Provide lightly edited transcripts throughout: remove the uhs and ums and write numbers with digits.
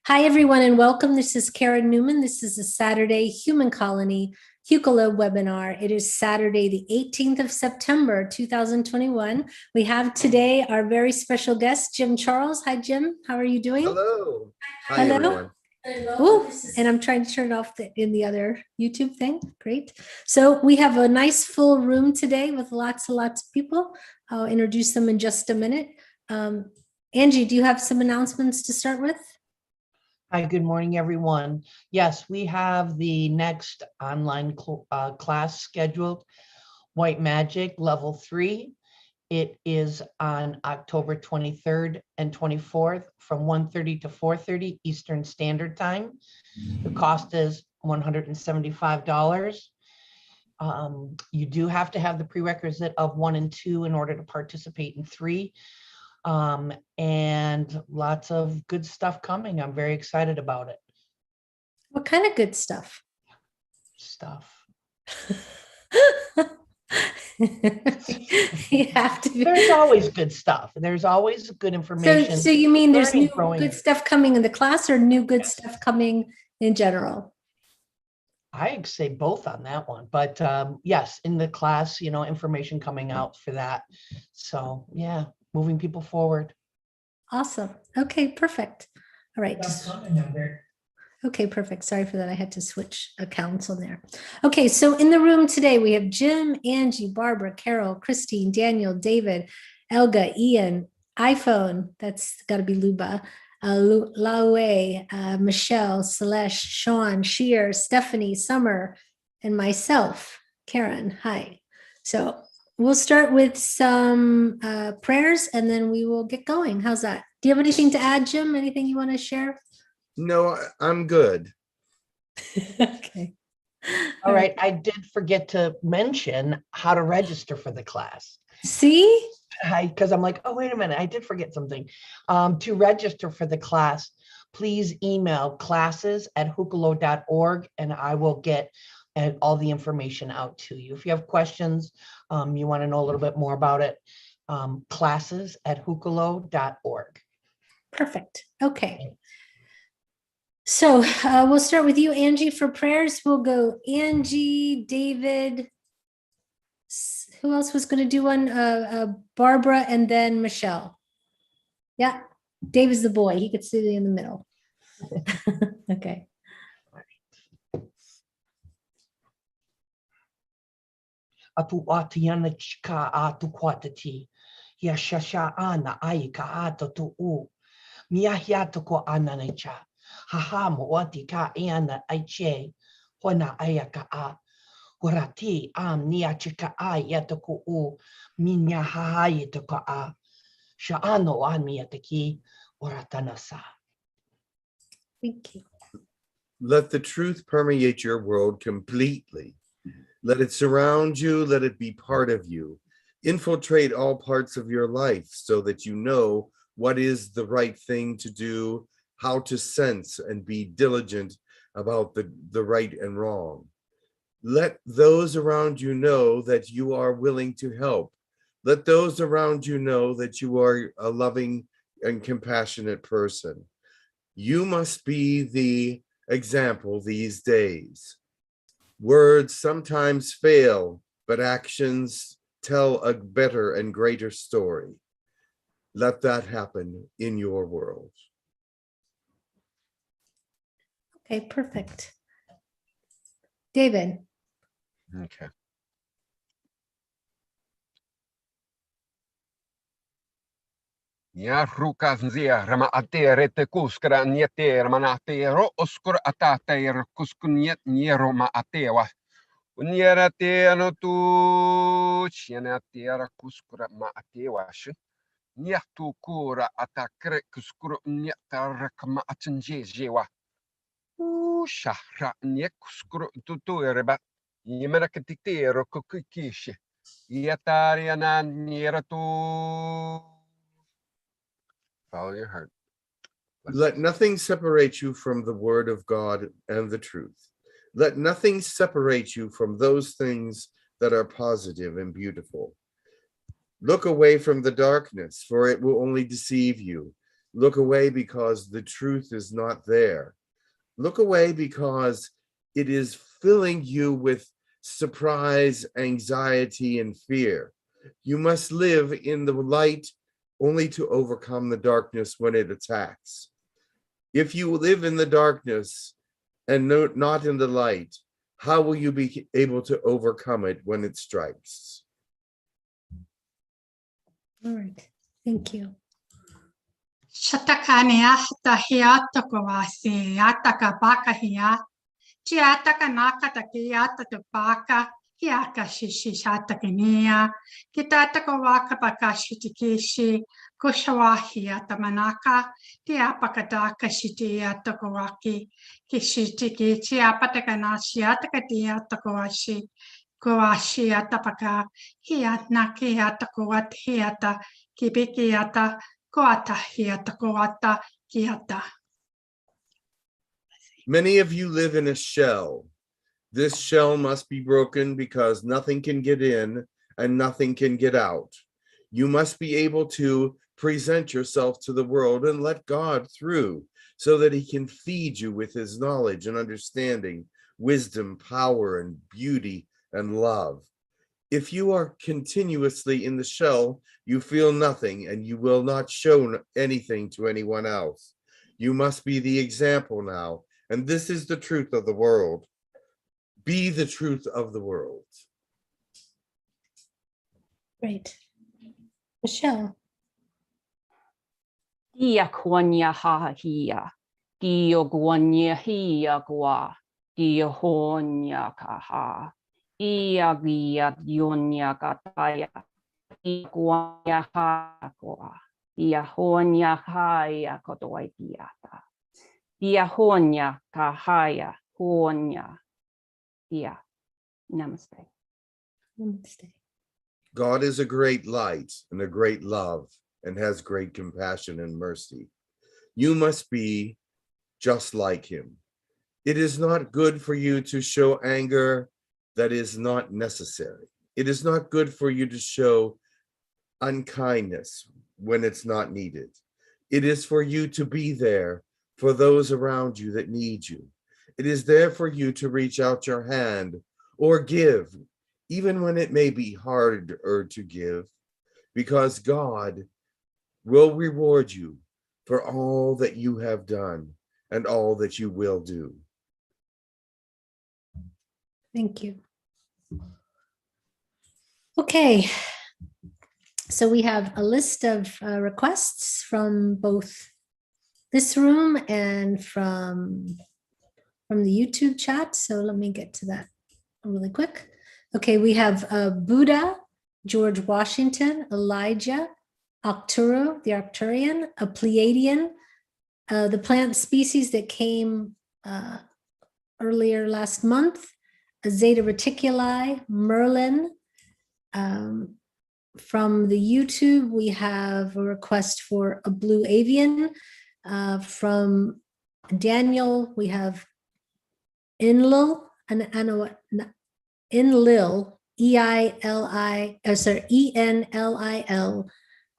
Hi, everyone, and welcome. This is Karen Newman. This is a Saturday Human Colony Hucolo webinar. It is Saturday, the 18th of September, 2021. We have today our very special guest, Jim Charles. Hi, Jim. How are you doing? Hello. Hi, Hello. everyone. Ooh, and I'm trying to turn it off in the other YouTube thing. Great. So we have a nice full room today with lots and lots of people. I'll introduce them in just a minute. Angie, do you have some announcements to start with? Hi, good morning, everyone. Yes, we have the next online class scheduled, White Magic Level 3. It is on October 23rd and 24th from 1:30 to 4:30 Eastern Standard Time. The cost is $175. You do have to have the prerequisite of 1 and 2 in order to participate in 3. And lots of good stuff coming. I'm very excited about it. What kind of good stuff? You have to. There's always good stuff. There's always good information. So you mean there's new growing. Good stuff coming in the class, or new good stuff coming in general? I'd say both on that one, but yes, in the class, information coming out for that. So yeah, moving people forward. Awesome. Okay, perfect. All right. Okay, perfect. Sorry for that. I had to switch accounts on there. Okay, so in the room today, we have Jim, Angie, Barbara, Carol, Christine, Daniel, David, Elga, Ian, iPhone, that's got to be Luba, Laue, Michelle, Celeste, Sean, Sheer, Stephanie, Summer, and myself, Karen. Hi. So we'll start with some prayers and then we will get going. How's that? Do you have anything to add, Jim? Anything you want to share? No, I'm good. Okay. All right. I did forget to mention how to register for the class. See? Because I'm like, oh, wait a minute. I did forget something. To register for the class, please email classes@hucolo.org and I will get all the information out to you. If you have questions, you want to know a little bit more about it, classes@hucolo.org. Perfect. Okay. So we'll start with you, Angie, for prayers. We'll go Angie, David. Who else was going to do one? Barbara, and then Michelle. Yeah, David's the boy. He could sit in the middle. Okay. Atu atiana chika atu kwatati. Ya shasha ana aika atu tu u. Miahiatu ko ananecha. Haha moati ka ana aiche. Hona ayaka a. Horati am niachika a yataku u. Minya haha yataka a. Shaano an miataki. Oratanasa. Thank you. Let the truth permeate your world completely. Let it surround you. Let it be part of you. Infiltrate all parts of your life so that you know what is the right thing to do, how to sense and be diligent about the right and wrong. Let those around you know that you are willing to help. Let those around you know that you are a loving and compassionate person. You must be the example these days. Words sometimes fail, but actions tell a better and greater story. Let that happen in your world. Okay, perfect. David. Okay. Ja rukas nzia rama atere te kuskra niete ramanate ro oskur atate kuskunyet niero ma atewa. Uniera te ano tu chiena tera kuskura ma atewa shi. Nia tu kura atakre kuskuru nieta rakma atanje jewa. Shahra nie kuskuru tutu reba. Yemera ketitero kukikishi. Yetariana niera tu. Follow your heart. Let nothing separate you from the word of God and the truth. Let nothing separate you from those things that are positive and beautiful. Look away from the darkness, for it will only deceive you. Look away because the truth is not there. Look away because it is filling you with surprise, anxiety, and fear. You must live in the light only to overcome the darkness when it attacks. If you live in the darkness and not in the light, how will you be able to overcome it when it strikes? All right. Thank you. Shatakania tahia tokovasi ataka baka hia. Chiataka nakata kiata to baka hiaka shishi shatakania. Kitata waka bakashi tikishi kushawahi atamanaka. Tiapakadaka shiti atokowaki. Kishitiki chiapatakanashi atakatia tokowashi. Kowashi atapaka hiatnaki atakowat hiata kibikiata. Many of you live in a shell. This shell must be broken because nothing can get in and nothing can get out. You must be able to present yourself to the world and let God through so that he can feed you with his knowledge and understanding, wisdom, power, and beauty and love. If you are continuously in the shell, you feel nothing and you will not show anything to anyone else. You must be the example now, and this is the truth of the world. Be the truth of the world. Great. Michelle. Dia kuanya ha hia. Dio guanya hia gua. Dio honya kaha. Ia gia dionya kataya. Ia guanya ha gua. Ia honya haya kodoi diata. Ia honya kahaya honya. Ia. Namaste. Namaste. God is a great light and a great love and has great compassion and mercy. You must be just like him. It is not good for you to show anger that is not necessary. It is not good for you to show unkindness when it's not needed. It is for you to be there for those around you that need you. It is there for you to reach out your hand or give, even when it may be harder to give, because God will reward you for all that you have done and all that you will do. Thank you. Okay. So we have a list of requests from both this room and from the YouTube chat. So let me get to that really quick. Okay, we have Buddha, George Washington, Elijah, Octora, the Arcturian, a Pleiadian, the plant species that came earlier last month, a Zeta Reticuli, Merlin. From the YouTube, we have a request for a blue avian. From Daniel, we have Enlil, Enlil, E-I-L-I, sorry, E-N-L-I-L,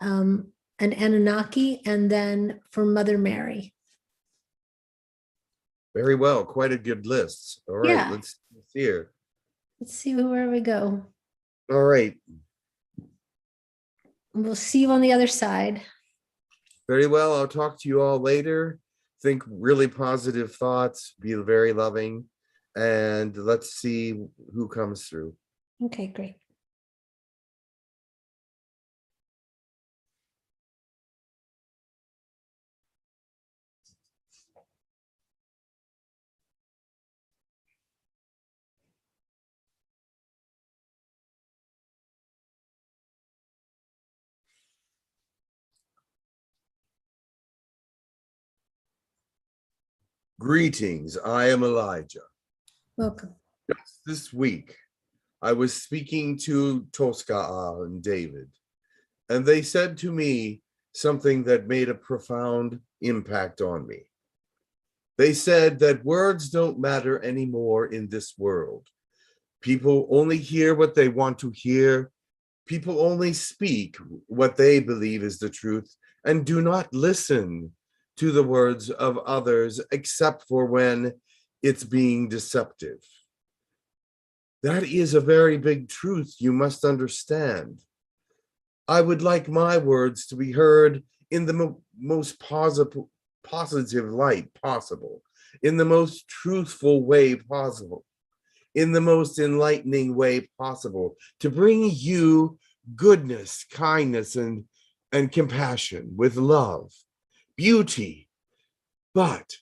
an Anunnaki, and then for Mother Mary. Very well, quite a good list. All right, Yeah. let's see here. Let's see where we go. All right, We'll see you on the other side. very well. I'll talk to you all later. Think really positive thoughts, be very loving, and let's see who comes through. Okay, great. Greetings, I am Elijah. Welcome. Just this week, I was speaking to Tosca and David, and they said to me something that made a profound impact on me. They said that words don't matter anymore in this world. People only hear what they want to hear. People only speak what they believe is the truth, and do not listen to the words of others except for when it's being deceptive. That is a very big truth you must understand. I would like my words to be heard in the most positive light possible, in the most truthful way possible, in the most enlightening way possible, to bring you goodness, kindness, and compassion with love, beauty. But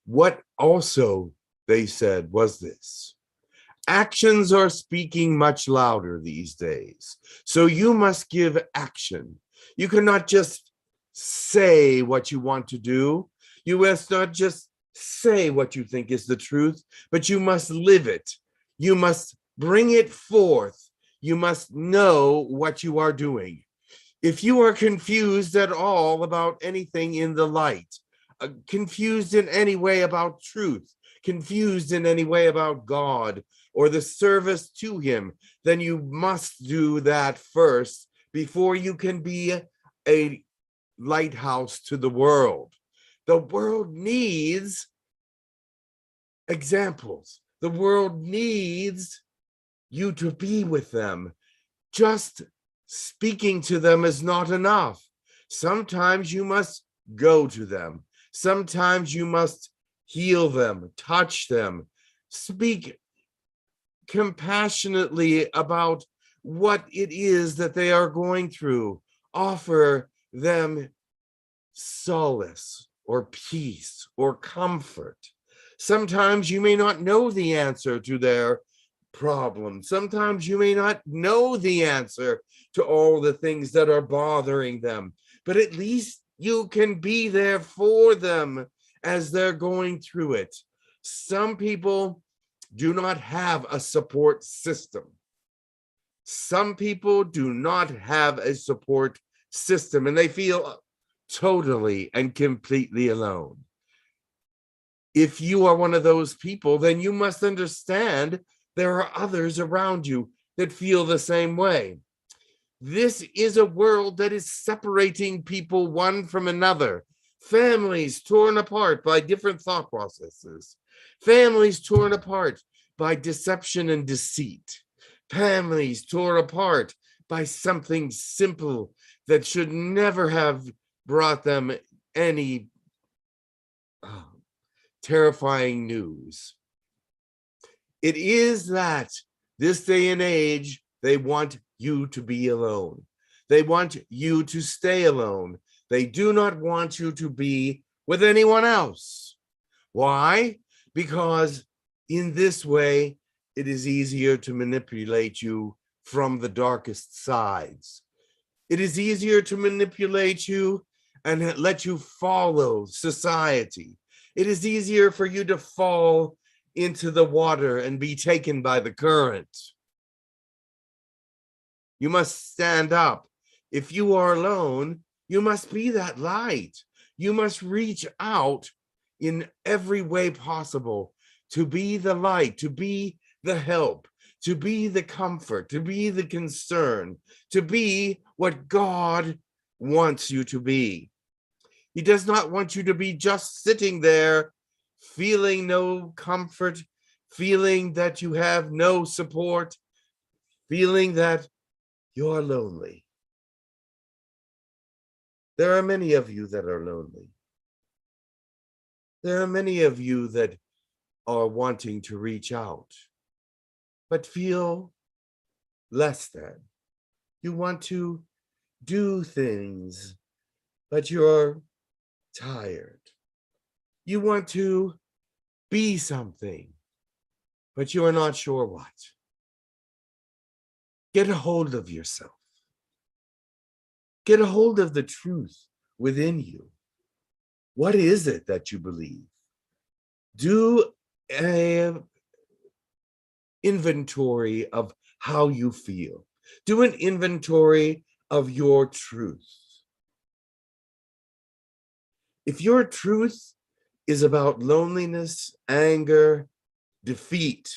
what also they said was this: actions are speaking much louder these days. So you must give action. You cannot just say what you want to do. You must not just say what you think is the truth, but you must live it. You must bring it forth. You must know what you are doing. If you are confused at all about anything in the light, confused in any way about truth, confused in any way about God or the service to him, then you must do that first before you can be a lighthouse to the world. The world needs examples. The world needs you to be with them. Just speaking to them is not enough. Sometimes you must go to them. Sometimes you must heal them, touch them, speak compassionately about what it is that they are going through, offer them solace or peace or comfort. Sometimes you may not know the answer to their problem. Sometimes you may not know the answer to all the things that are bothering them, but at least you can be there for them as they're going through it. Some people do not have a support system. Some people do not have a support system, and they feel totally and completely alone. If you are one of those people, then you must understand there are others around you that feel the same way. This is a world that is separating people one from another. Families torn apart by different thought processes. Families torn apart by deception and deceit. Families torn apart by something simple that should never have brought them any terrifying news. It is that this day and age, they want you to be alone. They want you to stay alone. They do not want you to be with anyone else. Why? Because in this way, it is easier to manipulate you from the darkest sides. It is easier to manipulate you and let you follow society. It is easier for you to fall into the water and be taken by the current. You must stand up. If you are alone, you must be that light. You must reach out in every way possible to be the light, to be the help, to be the comfort, to be the concern, to be what God wants you to be. He does not want you to be just sitting there feeling no comfort, feeling that you have no support, feeling that you're lonely. There are many of you that are lonely. There are many of you that are wanting to reach out, but feel less than. You want to do things, but you're tired. You want to be something, but you are not sure what. Get a hold of yourself. Get a hold of the truth within you. What is it that you believe? Do an inventory of how you feel. Do an inventory of your truth. If your truth is about loneliness, anger, defeat,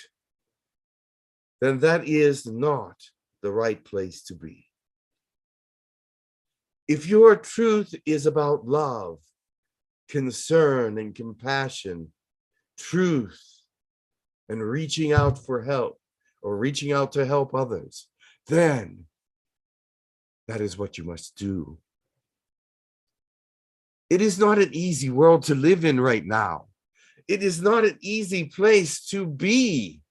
then that is not the right place to be. If your truth is about love, concern, and compassion, truth, and reaching out for help, or reaching out to help others, then that is what you must do. It is not an easy world to live in right now. It is not an easy place to be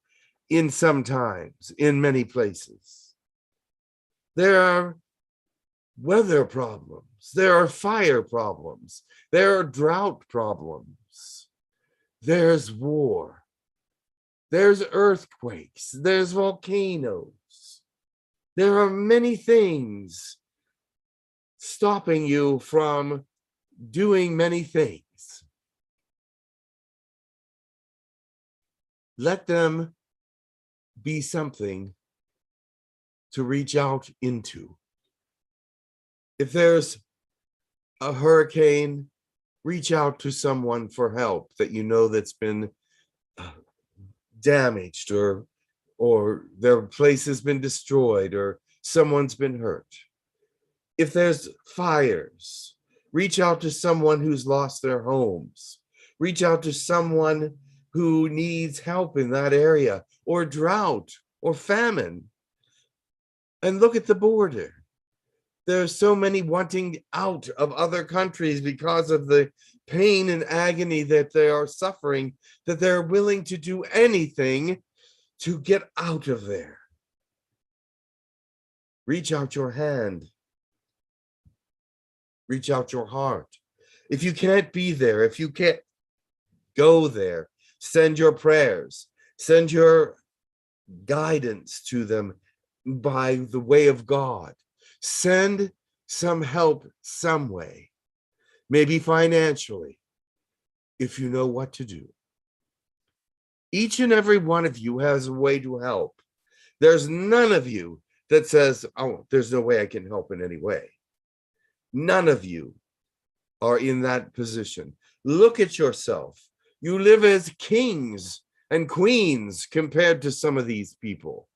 in sometimes, in many places. There are weather problems. There are fire problems. There are drought problems. There's war. There's earthquakes. There's volcanoes. There are many things stopping you from doing many things. Let them be something to reach out into. If there's a hurricane, reach out to someone for help that you know that's been damaged, or their place has been destroyed, or someone's been hurt. If there's fires, reach out to someone who's lost their homes. Reach out to someone who needs help in that area, or drought, or famine. And look at the border. There's so many wanting out of other countries because of the pain and agony that they are suffering, that they're willing to do anything to get out of there. Reach out your hand. Reach out your heart. If you can't be there, if you can't go there, send your prayers, send your guidance to them by the way of God. Send some help some way, maybe financially, if you know what to do. Each and every one of you has a way to help. There's none of you that says, oh, there's no way I can help in any way. None of you are in that position. Look at yourself. You live as kings and queens compared to some of these people.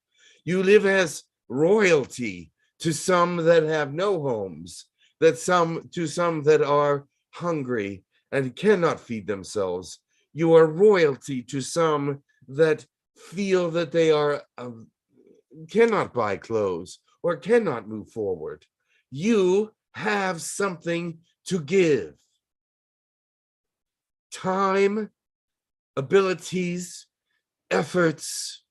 You live as royalty to some that have no homes, to some that are hungry and cannot feed themselves. You are royalty to some that feel that they are cannot buy clothes or cannot move forward. You have something to give. Time, abilities, efforts,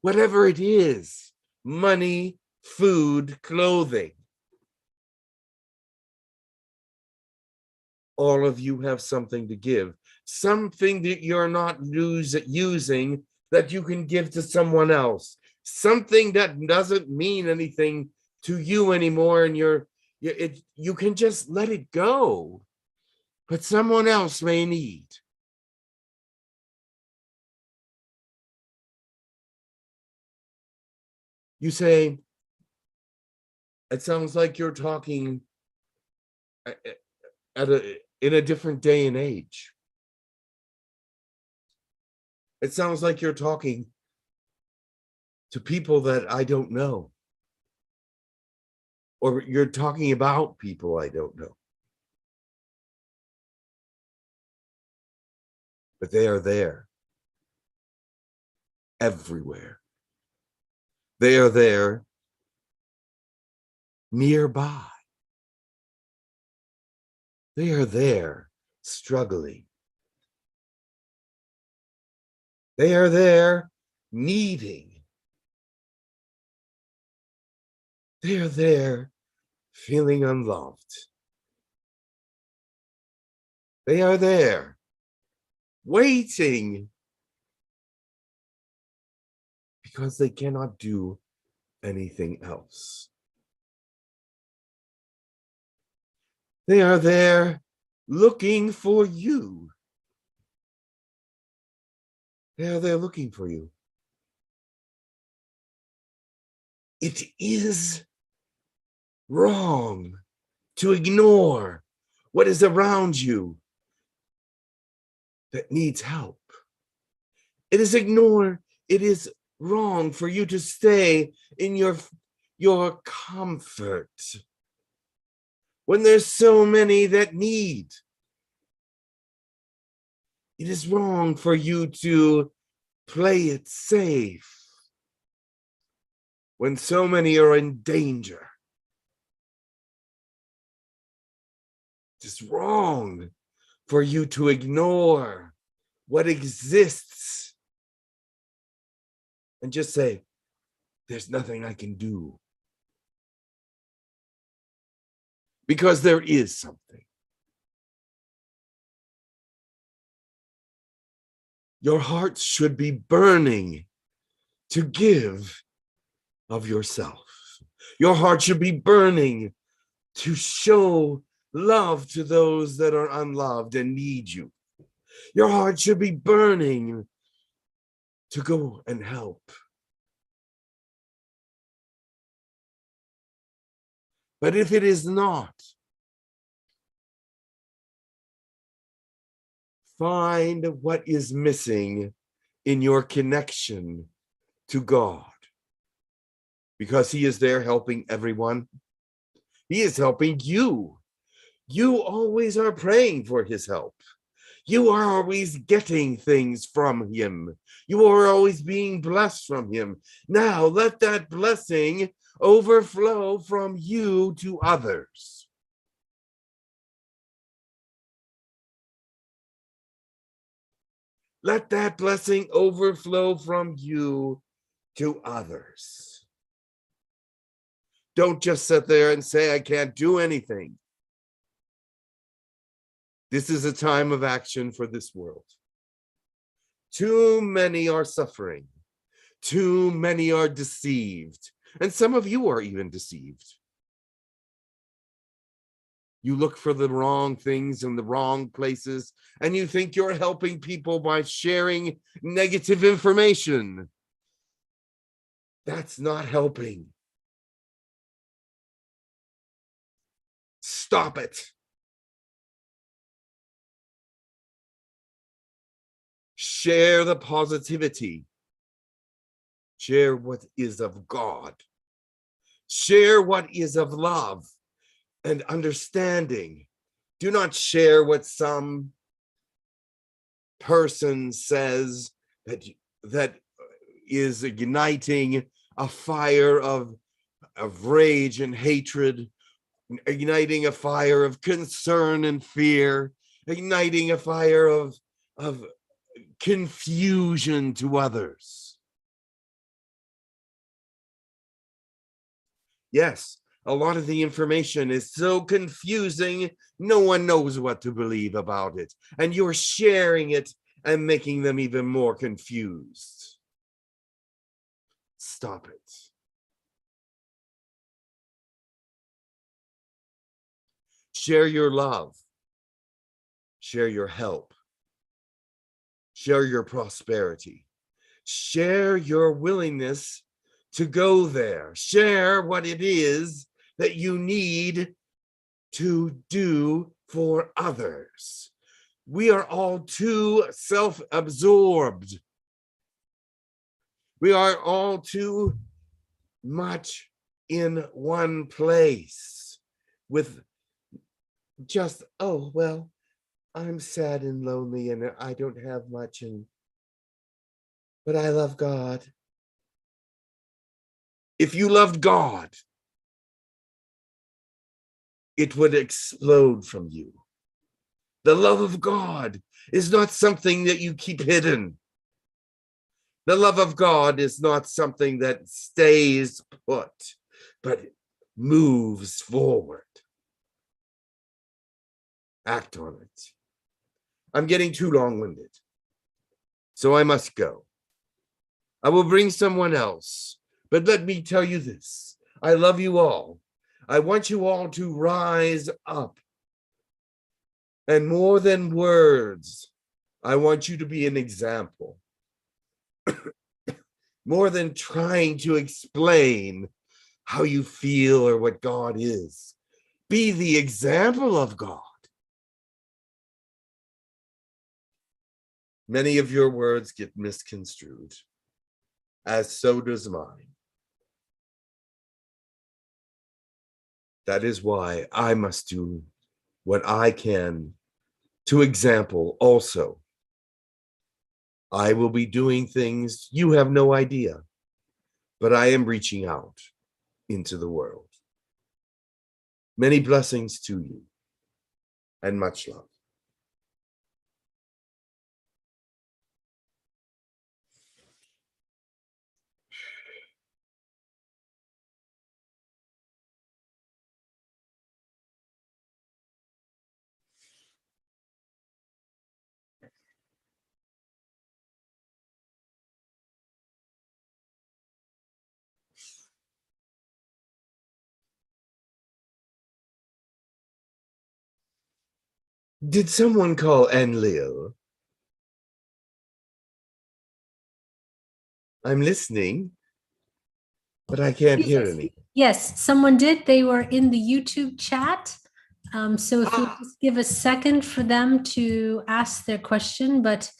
whatever it is, money, food, clothing. All of you have something to give, something that you're not using that you can give to someone else, something that doesn't mean anything to you anymore, and you can just let it go, but someone else may need. You say, it sounds like you're talking in a different day and age. It sounds like you're talking to people that I don't know. Or you're talking about people I don't know. But they are there. Everywhere. They are there nearby. They are there struggling. They are there needing. They are there feeling unloved. They are there waiting because they cannot do anything else. They are there looking for you. They are there looking for you. It is wrong to ignore what is around you that needs help. It is wrong for you to stay in your comfort. when there's so many that need. It is wrong for you to play it safe when so many are in danger. It's wrong for you to ignore what exists and just say, there's nothing I can do. Because there is something. Your heart should be burning to give of yourself. Your heart should be burning to show love to those that are unloved and need you. Your heart should be burning to go and help. But if it is not, find what is missing in your connection to God, because He is there helping everyone. He is helping you. You always are praying for His help. You are always getting things from Him. You are always being blessed from Him. Now let that blessing overflow from you to others. Let that blessing overflow from you to others. Don't just sit there and say, I can't do anything. This is a time of action for this world. Too many are suffering. Too many are deceived. And some of you are even deceived. You look for the wrong things in the wrong places, and you think you're helping people by sharing negative information. That's not helping. Stop it. Share the positivity. Share what is of God. Share what is of love and understanding. Do not share what some person says that is igniting a fire of rage and hatred, igniting a fire of concern and fear, igniting a fire of confusion to others. Yes, a lot of the information is so confusing, no one knows what to believe about it. And you're sharing it and making them even more confused. Stop it. Share your love. Share your help. Share your prosperity. Share your willingness to go there. Share what it is that you need to do for others. We are all too self-absorbed. We are all too much in one place with just, oh, well, I'm sad and lonely and I don't have much, but I love God. If you loved God, it would explode from you. The love of God is not something that you keep hidden. The love of God is not something that stays put, but moves forward. Act on it. I'm getting too long-winded, so I must go. I will bring someone else, but let me tell you this. I love you all. I want you all to rise up. And more than words, I want you to be an example. More than trying to explain how you feel or what God is. Be the example of God. Many of your words get misconstrued, as so does mine. That is why I must do what I can to example also. I will be doing things you have no idea, but I am reaching out into the world. Many blessings to you and much love. Did someone call Enlil? I'm listening, but I can't hear any. Yes, someone did. They were in the YouTube chat. So if we just give a second for them to ask their question, but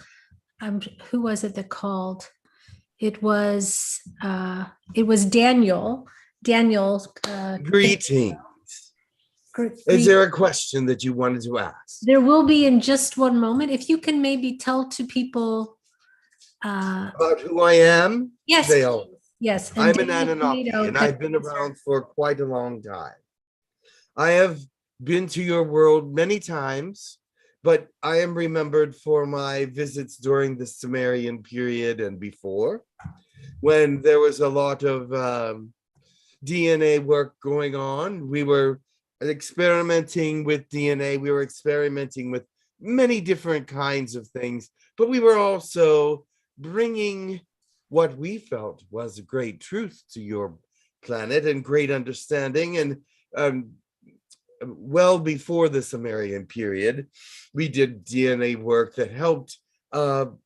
who was it that called? It was Daniel. Daniel. Greetings. Is there a question that you wanted to ask? There will be in just one moment. If you can maybe tell to people about who I am? Yes. They all. Yes. I'm an Anunnaki, and I've been around for quite a long time. I have been to your world many times, but I am remembered for my visits during the Sumerian period and before, when there was a lot of DNA work going on. We were experimenting with DNA. We were experimenting with many different kinds of things, but we were also bringing what we felt was a great truth to your planet and great understanding. And well before the Sumerian period, we did DNA work that helped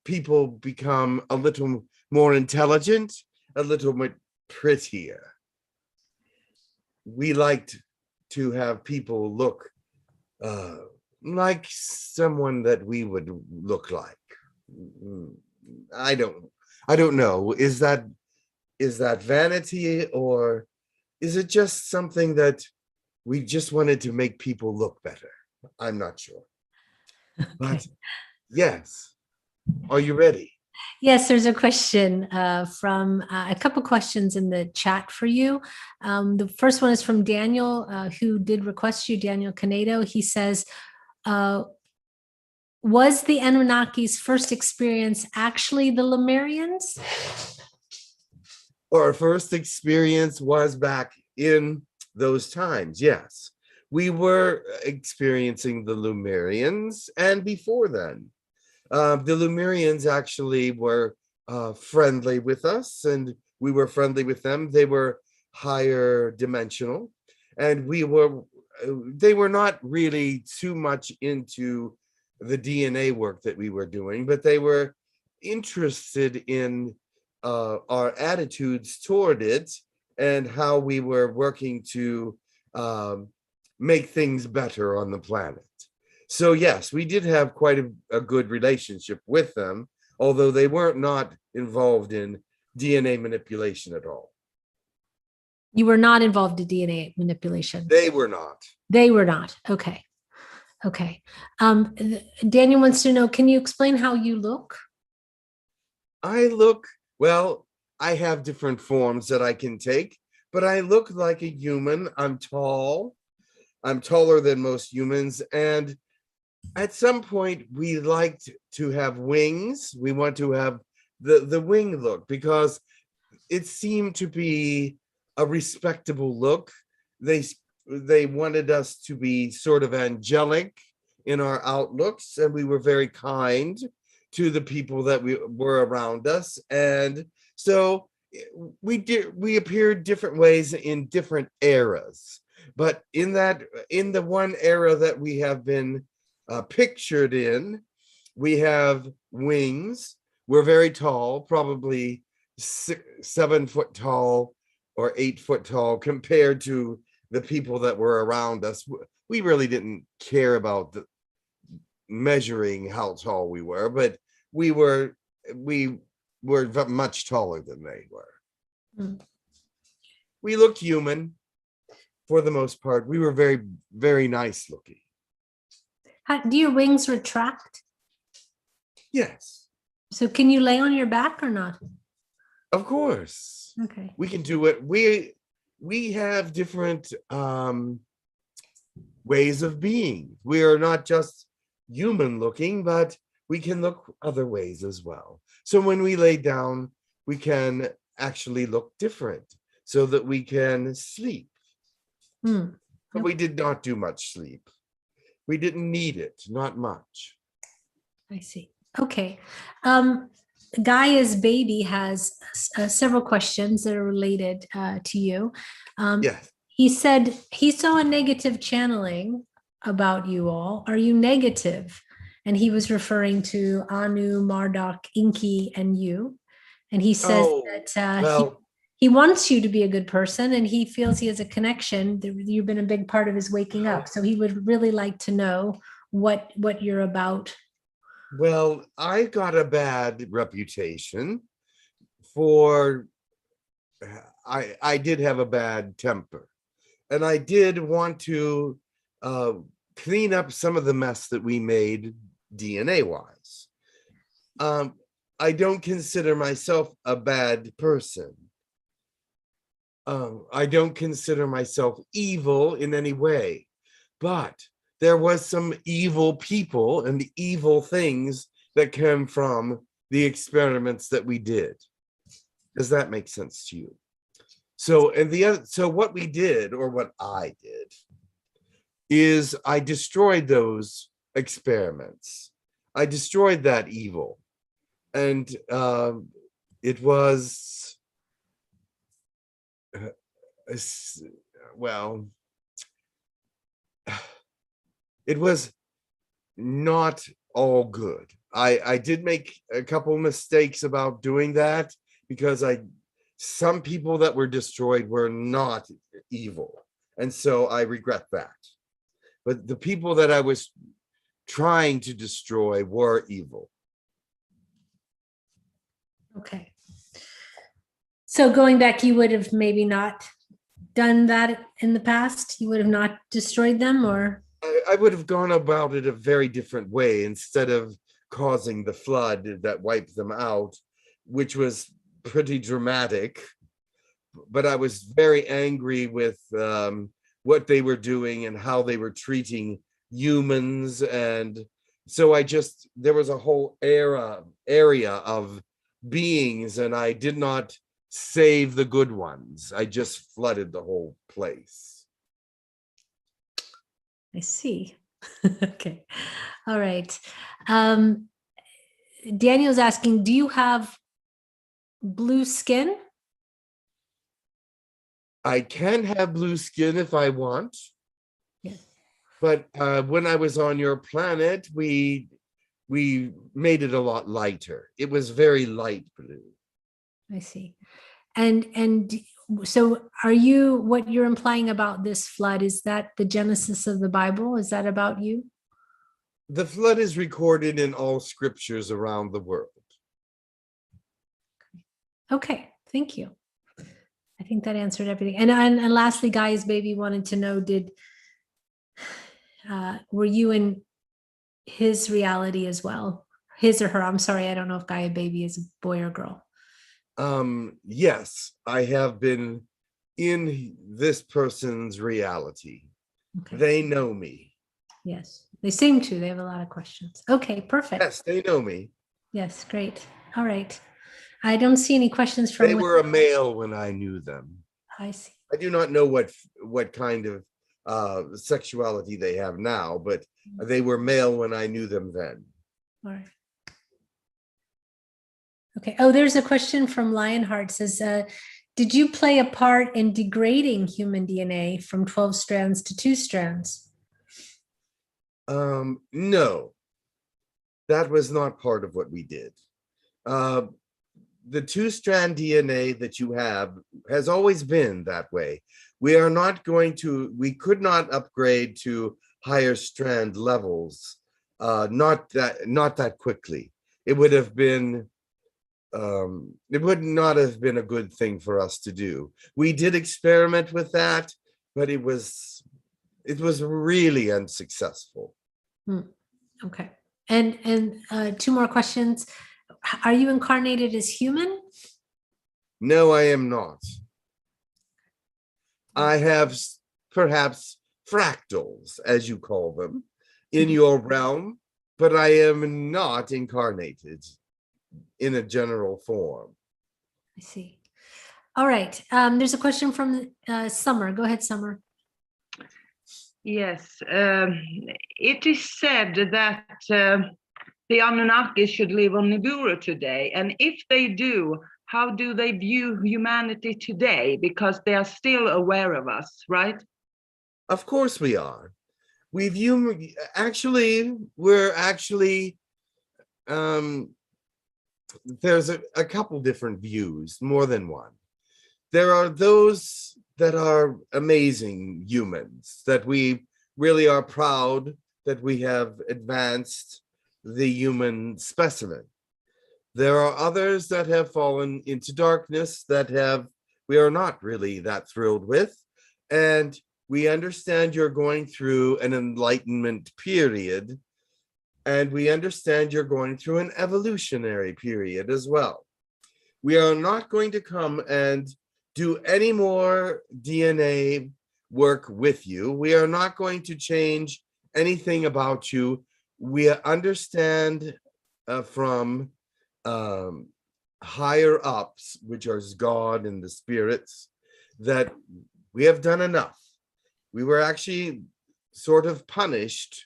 people become a little more intelligent, a little bit prettier. We liked to have people look like someone that we would look like. I don't know. Is that vanity, or is it just something that we just wanted to make people look better? I'm not sure. Okay. But yes. Are you ready? Yes, there's a question from a couple questions in the chat for you. The first one is from Daniel, who did request you, Daniel Canedo. He says, was the Anunnaki's first experience actually the Lemurians? Our first experience was back in those times, yes. We were experiencing the Lemurians, and before then. The Lemurians actually were friendly with us, and we were friendly with them. They were higher dimensional, and they were not really too much into the DNA work that we were doing, but they were interested in our attitudes toward it and how we were working to make things better on the planet. So yes, we did have quite a good relationship with them, although they weren't not involved in DNA manipulation at all. You were not involved in DNA manipulation? They were not. They were not. Okay. Okay. Daniel wants to know, can you explain how you look? Well, I have different forms that I can take, but I look like a human. I'm tall. I'm taller than most humans, and at some point, we liked to have wings. We want to have the wing look because it seemed to be a respectable look. They wanted us to be sort of angelic in our outlooks, and we were very kind to the people that were around us. And so we appeared different ways in different eras. But in the one era that we have been pictured in, we have wings. We're very tall, probably 7 foot tall or 8 foot tall compared to the people that were around us. We really didn't care about the measuring how tall we were, but we were much taller than they were. We looked human. for the most part, we were very, very nice looking. Do your wings retract? Yes, So can you lay on your back or not? of course. Okay. We can do it. We have different ways of being. We are not just human looking, but we can look other ways as well. So when we lay down, we can actually look different so that we can sleep. Hmm. But we did not do much sleep. We didn't need it, not much. I see. Okay. Gaia's baby has several questions that are related to you. Yes. He said he saw a negative channeling about you all. Are you negative? And he was referring to Anu, Marduk, Inky, and you. And he says Oh, that well, he wants you to be a good person, and he feels he has a connection. You've been a big part of his waking up. So he would really like to know what you're about. well, I got a bad reputation for I did have a bad temper, and I did want to clean up some of the mess that we made DNA wise. I don't consider myself a bad person. I don't consider myself evil in any way, but there was some evil people and evil things that came from the experiments that we did. Does that make sense to you? So, so what we did, or what I did, is I destroyed those experiments. I destroyed that evil. And it was, well, it was not all good. I did make a couple mistakes about doing that, because some people that were destroyed were not evil. And so I regret that. But the people that I was trying to destroy were evil. Okay. So going back, you would have maybe not done that in the past? You would have not destroyed them, or? I would have gone about it a very different way. Instead of causing the flood that wiped them out, which was pretty dramatic, but I was very angry with what they were doing and how they were treating humans. And so there was a whole area of beings, and I did not save the good ones. I just flooded the whole place. I see. Okay. All right. Daniel's asking, do you have blue skin? I can have blue skin if I want. Yes. But when I was on your planet, we made it a lot lighter. It was very light blue. I see. And so what you're implying about this flood, is that the genesis of the Bible? Is that about you? The flood is recorded in all scriptures around the world. Okay, thank you. I think that answered everything. And lastly, Gaia's baby wanted to know, were you in his reality as well? His or her? I'm sorry, I don't know if Gaia baby is a boy or girl. Yes, I have been in this person's reality. Okay. They know me. Yes, they seem to. They have a lot of questions. Okay, perfect. Yes, they know me. Yes, great. All right. I don't see any questions from. They were a male when I knew them. I see. I do not know what kind of sexuality they have now, but they were male when I knew them then. All right. Okay. Oh, there's a question from Lionheart. Says, did you play a part in degrading human DNA from 12 strands to 2 strands? No, that was not part of what we did. The 2-strand DNA that you have has always been that way. We could not upgrade to higher strand levels, not that quickly. It would not have been a good thing for us to do. We did experiment with that, but it was really unsuccessful. Okay. And two more questions. Are you incarnated as human? No, I am not. I have perhaps fractals, as you call them, in your realm, but I am not incarnated in a general form. I see. All right. There's a question from Summer. Go ahead, Summer. Yes, it is said that the Anunnaki should live on Nibiru today, and if they do, how do they view humanity today? Because they are still aware of us, right? Of course we are. We view, we're actually, there's a couple different views, more than one. There are those that are amazing humans, that we really are proud that we have advanced the human specimen. There are others that have fallen into darkness that we are not really that thrilled with. And we understand you're going through an enlightenment period, and we understand you're going through an evolutionary period as well. We are not going to come and do any more DNA work with you. We are not going to change anything about you. We understand from higher ups, which are God and the spirits, that we have done enough. We were actually sort of punished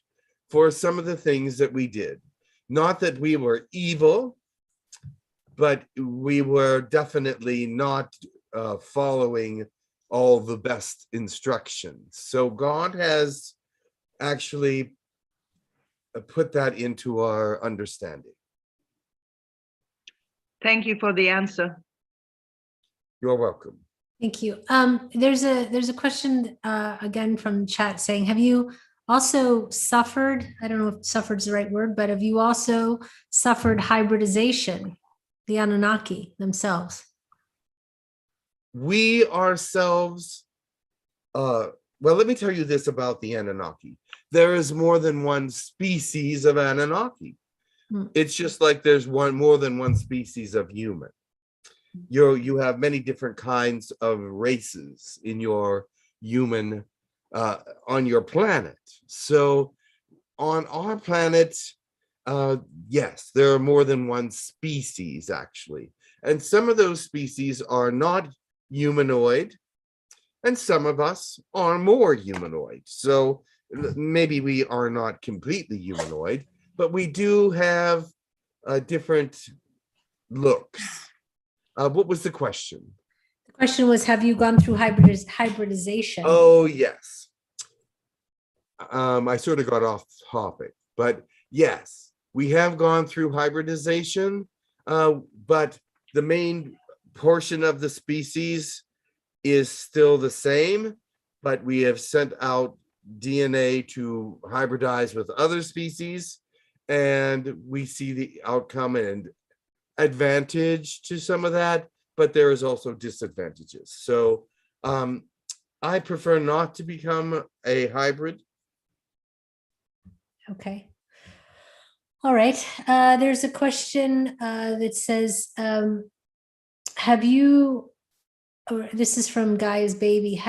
for some of the things that we did. Not that we were evil, but we were definitely not following all the best instructions. So God has actually put that into our understanding. Thank you for the answer. You're welcome. Thank you. There's a question again from chat saying, have you also suffered, I don't know if suffered is the right word, but have you also suffered hybridization, the Anunnaki themselves? We ourselves, well, let me tell you this about the Anunnaki. There is more than one species of Anunnaki. It's just like there's more than one species of human. You have many different kinds of races in your human, on your planet. So on our planet, yes, there are more than one species actually. And some of those species are not humanoid, and some of us are more humanoid. So maybe we are not completely humanoid, but we do have different looks. What was the question? The question was, have you gone through hybridization? Oh, yes. I sort of got off topic, but yes, we have gone through hybridization, but the main portion of the species is still the same, but we have sent out DNA to hybridize with other species, and we see the outcome and advantage to some of that, but there is also disadvantages. So I prefer not to become a hybrid. Okay. All right. There's a question that says, have you, or this is from Guy's Baby,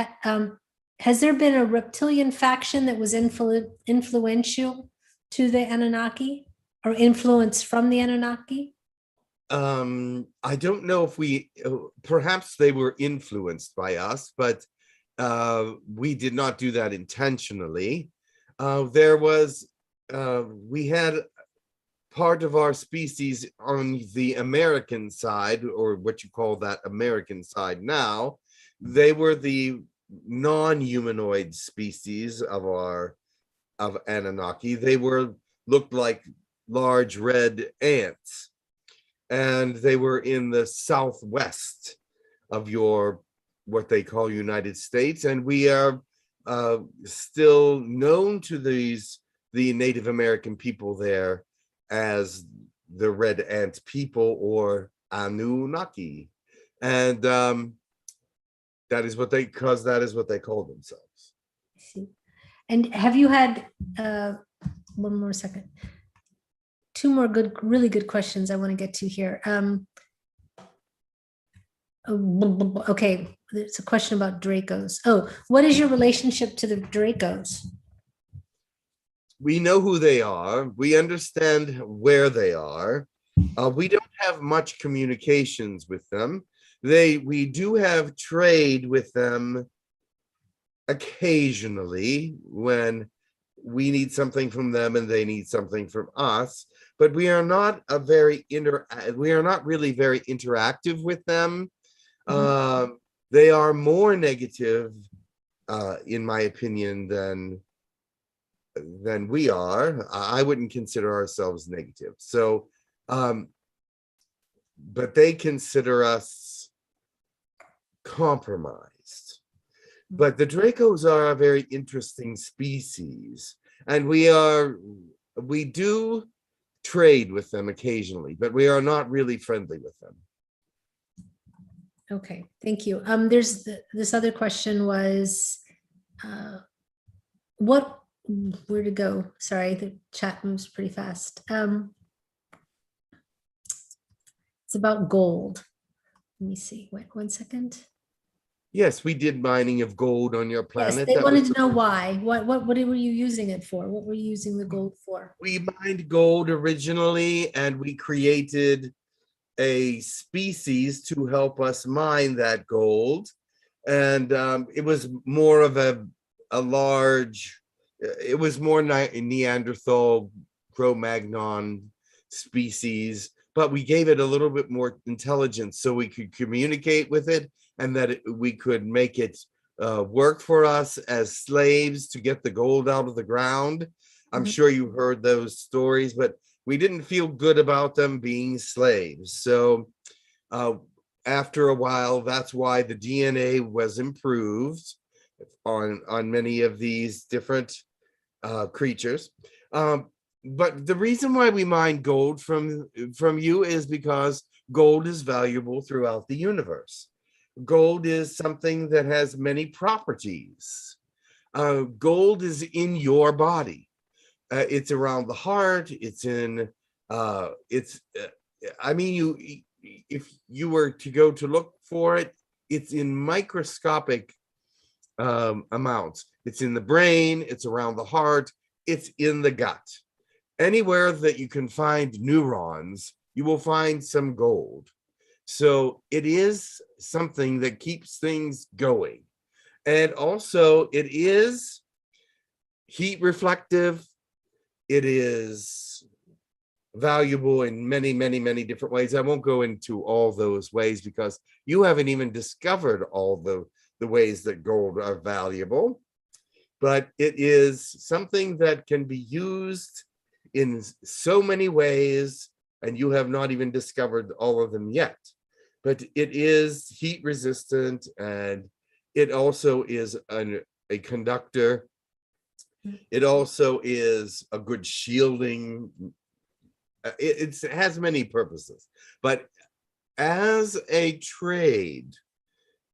has there been a reptilian faction that was influential to the Anunnaki, or influence from the Anunnaki? I don't know if perhaps they were influenced by us, but we did not do that intentionally. We had part of our species on the American side, or what you call that American side now. They were the non-humanoid species of Anunnaki. They looked like large red ants, and they were in the southwest of what they call United States, and we are still known to the Native American people there as the red ant people, or Anunnaki, and that is what they call themselves. And have you had, one more second, two more really good questions I want to get to here. Okay, there's a question about Dracos. Oh, what is your relationship to the Dracos? We know who they are. We understand where they are. We don't have much communications with them. We do have trade with them occasionally when we need something from them and they need something from us, but we are not really very interactive with them. They are more negative, in my opinion, than we are. I wouldn't consider ourselves negative. So, but they consider us compromised. But the Dracos are a very interesting species, and we do trade with them occasionally, but we are not really friendly with them. Okay, thank you. There's this other question was, where to go? Sorry, the chat moves pretty fast. It's about gold. Let me see. Wait 1 second. Yes, we did mining of gold on your planet. Yes, they wanted to know why. What were you using it for? What were you using the gold for? We mined gold originally, and we created a species to help us mine that gold. And it was more of it was more Neanderthal, Cro-Magnon species, but we gave it a little bit more intelligence so we could communicate with it, and that we could make it work for us as slaves to get the gold out of the ground. I'm sure you heard those stories, but we didn't feel good about them being slaves. So after a while, that's why the DNA was improved on many of these different creatures. But the reason why we mine gold from you is because gold is valuable throughout the universe. Gold is something that has many properties. Gold is in your body. It's around the heart. It's in. If you were to go to look for it, it's in microscopic amounts. It's in the brain. It's around the heart. It's in the gut. Anywhere that you can find neurons, you will find some gold. So it is something that keeps things going. And also it is heat reflective. It is valuable in many, many, many different ways. I won't go into all those ways because you haven't even discovered all the ways that gold are valuable. But it is something that can be used in so many ways, and you have not even discovered all of them yet. But it is heat resistant, and it also is a conductor. It also is a good shielding. It has many purposes, but as a trade,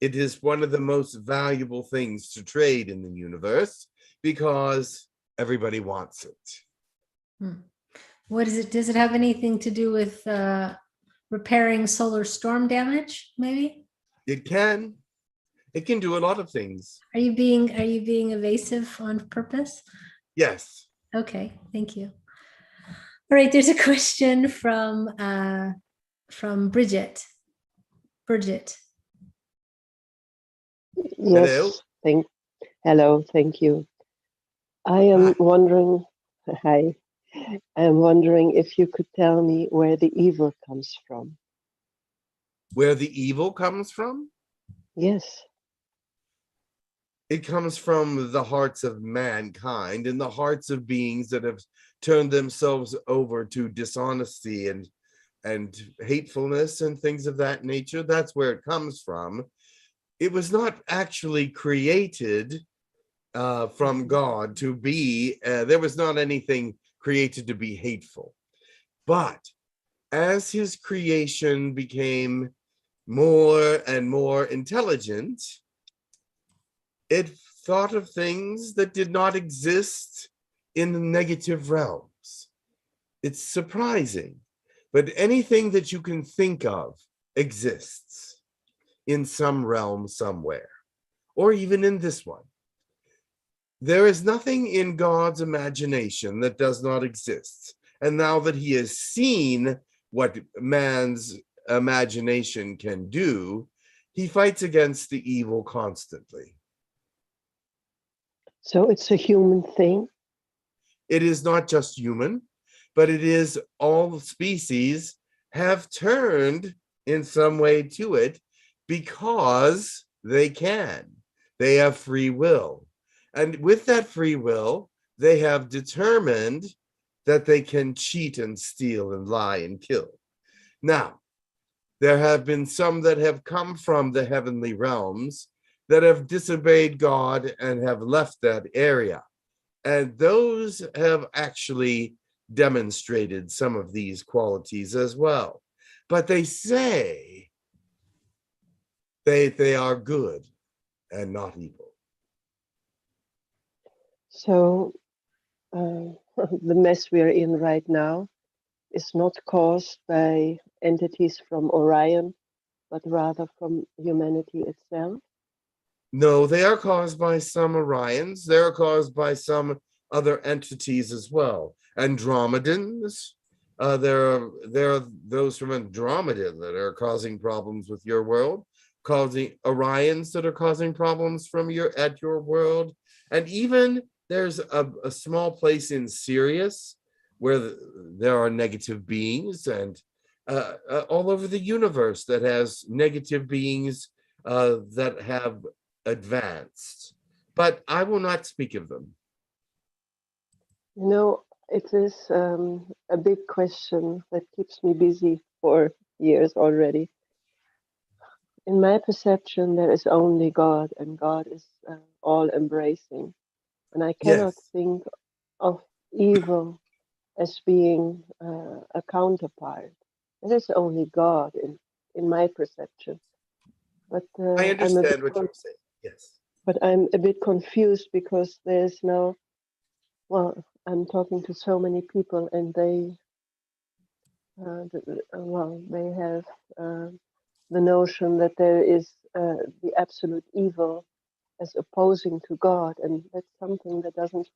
it is one of the most valuable things to trade in the universe because everybody wants it. What is it? Does it have anything to do with repairing solar storm damage? Maybe it can. It can do a lot of things. Are you being evasive on purpose? Yes. Okay, thank you. All right, there's a question from Bridget. Bridget. Yes. Hello. Thank you. I am wondering. Hi. I'm wondering if you could tell me where the evil comes from. Where the evil comes from? Yes. It comes from the hearts of mankind and the hearts of beings that have turned themselves over to dishonesty and hatefulness and things of that nature. That's where it comes from. It was not actually created from God to be, there was not anything created to be hateful. But as his creation became more and more intelligent, it thought of things that did not exist in the negative realms. It's surprising, but anything that you can think of exists in some realm somewhere, or even in this one. There is nothing in God's imagination that does not exist. And now that he has seen what man's imagination can do, he fights against the evil constantly. So it's a human thing? It is not just human, but it is all species have turned in some way to it because they can. They have free will. And with that free will, they have determined that they can cheat and steal and lie and kill. Now, there have been some that have come from the heavenly realms that have disobeyed God and have left that area. And those have actually demonstrated some of these qualities as well. But they say they are good and not evil. So the mess we are in right now is not caused by entities from Orion, but rather from humanity itself? No, they are caused by some Orions. They are caused by some other entities as well. Andromedans. There are those from Andromeda that are causing problems with your world, causing Orions that are causing problems from at your world, and even there's a small place in Sirius where there are negative beings, and all over the universe that has negative beings that have advanced. But I will not speak of them. You know, it is a big question that keeps me busy for years already. In my perception, there is only God, and God is all embracing. And I cannot think of evil as being a counterpart. There is only God in my perception. But I understand what you're saying. Yes. But I'm a bit confused because there's now, well, I'm talking to so many people, and they have the notion that there is the absolute evil as opposing to God, and that's something that doesn't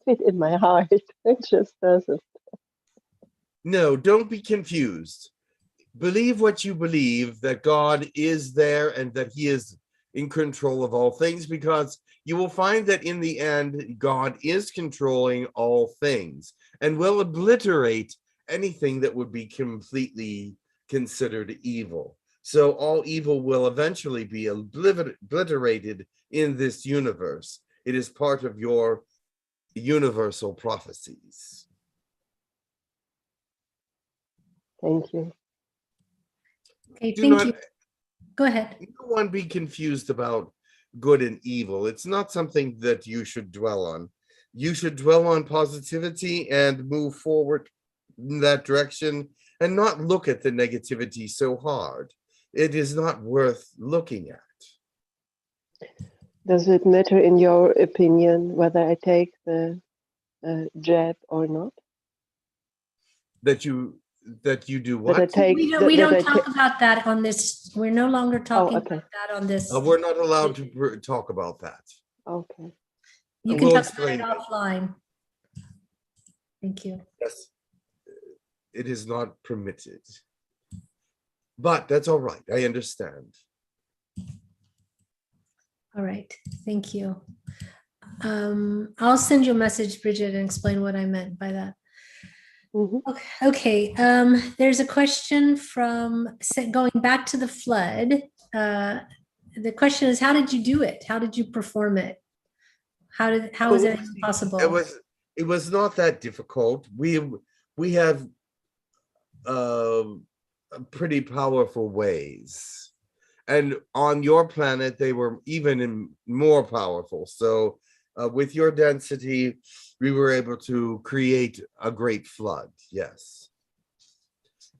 fit in my heart. It just doesn't. No, don't be confused. Believe what you believe, that God is there and that he is in control of all things, because you will find that in the end, God is controlling all things and will obliterate anything that would be completely considered evil. So all evil will eventually be obliterated in this universe. It is part of your universal prophecies. Thank you. Okay, thank you. Go ahead. No one be confused about good and evil. It's not something that you should dwell on. You should dwell on positivity and move forward in that direction and not look at the negativity so hard. It is not worth looking at. Does it matter, in your opinion, whether I take the jab or not? That you do what? We don't talk about that on this. We're no longer talking about that on this. We're not allowed to talk about that. Okay. You can talk about it offline. Thank you. Yes, it is not permitted. But that's all right. I understand. All right. Thank you. I'll send you a message, Bridget, and explain what I meant by that. Mm-hmm. Okay. There's a question from going back to the flood. The question is, how did you do it? How did you perform it? How is it possible? It was not that difficult. We have pretty powerful ways, and on your planet they were even more powerful. So with your density, we were able to create a great flood. Yes,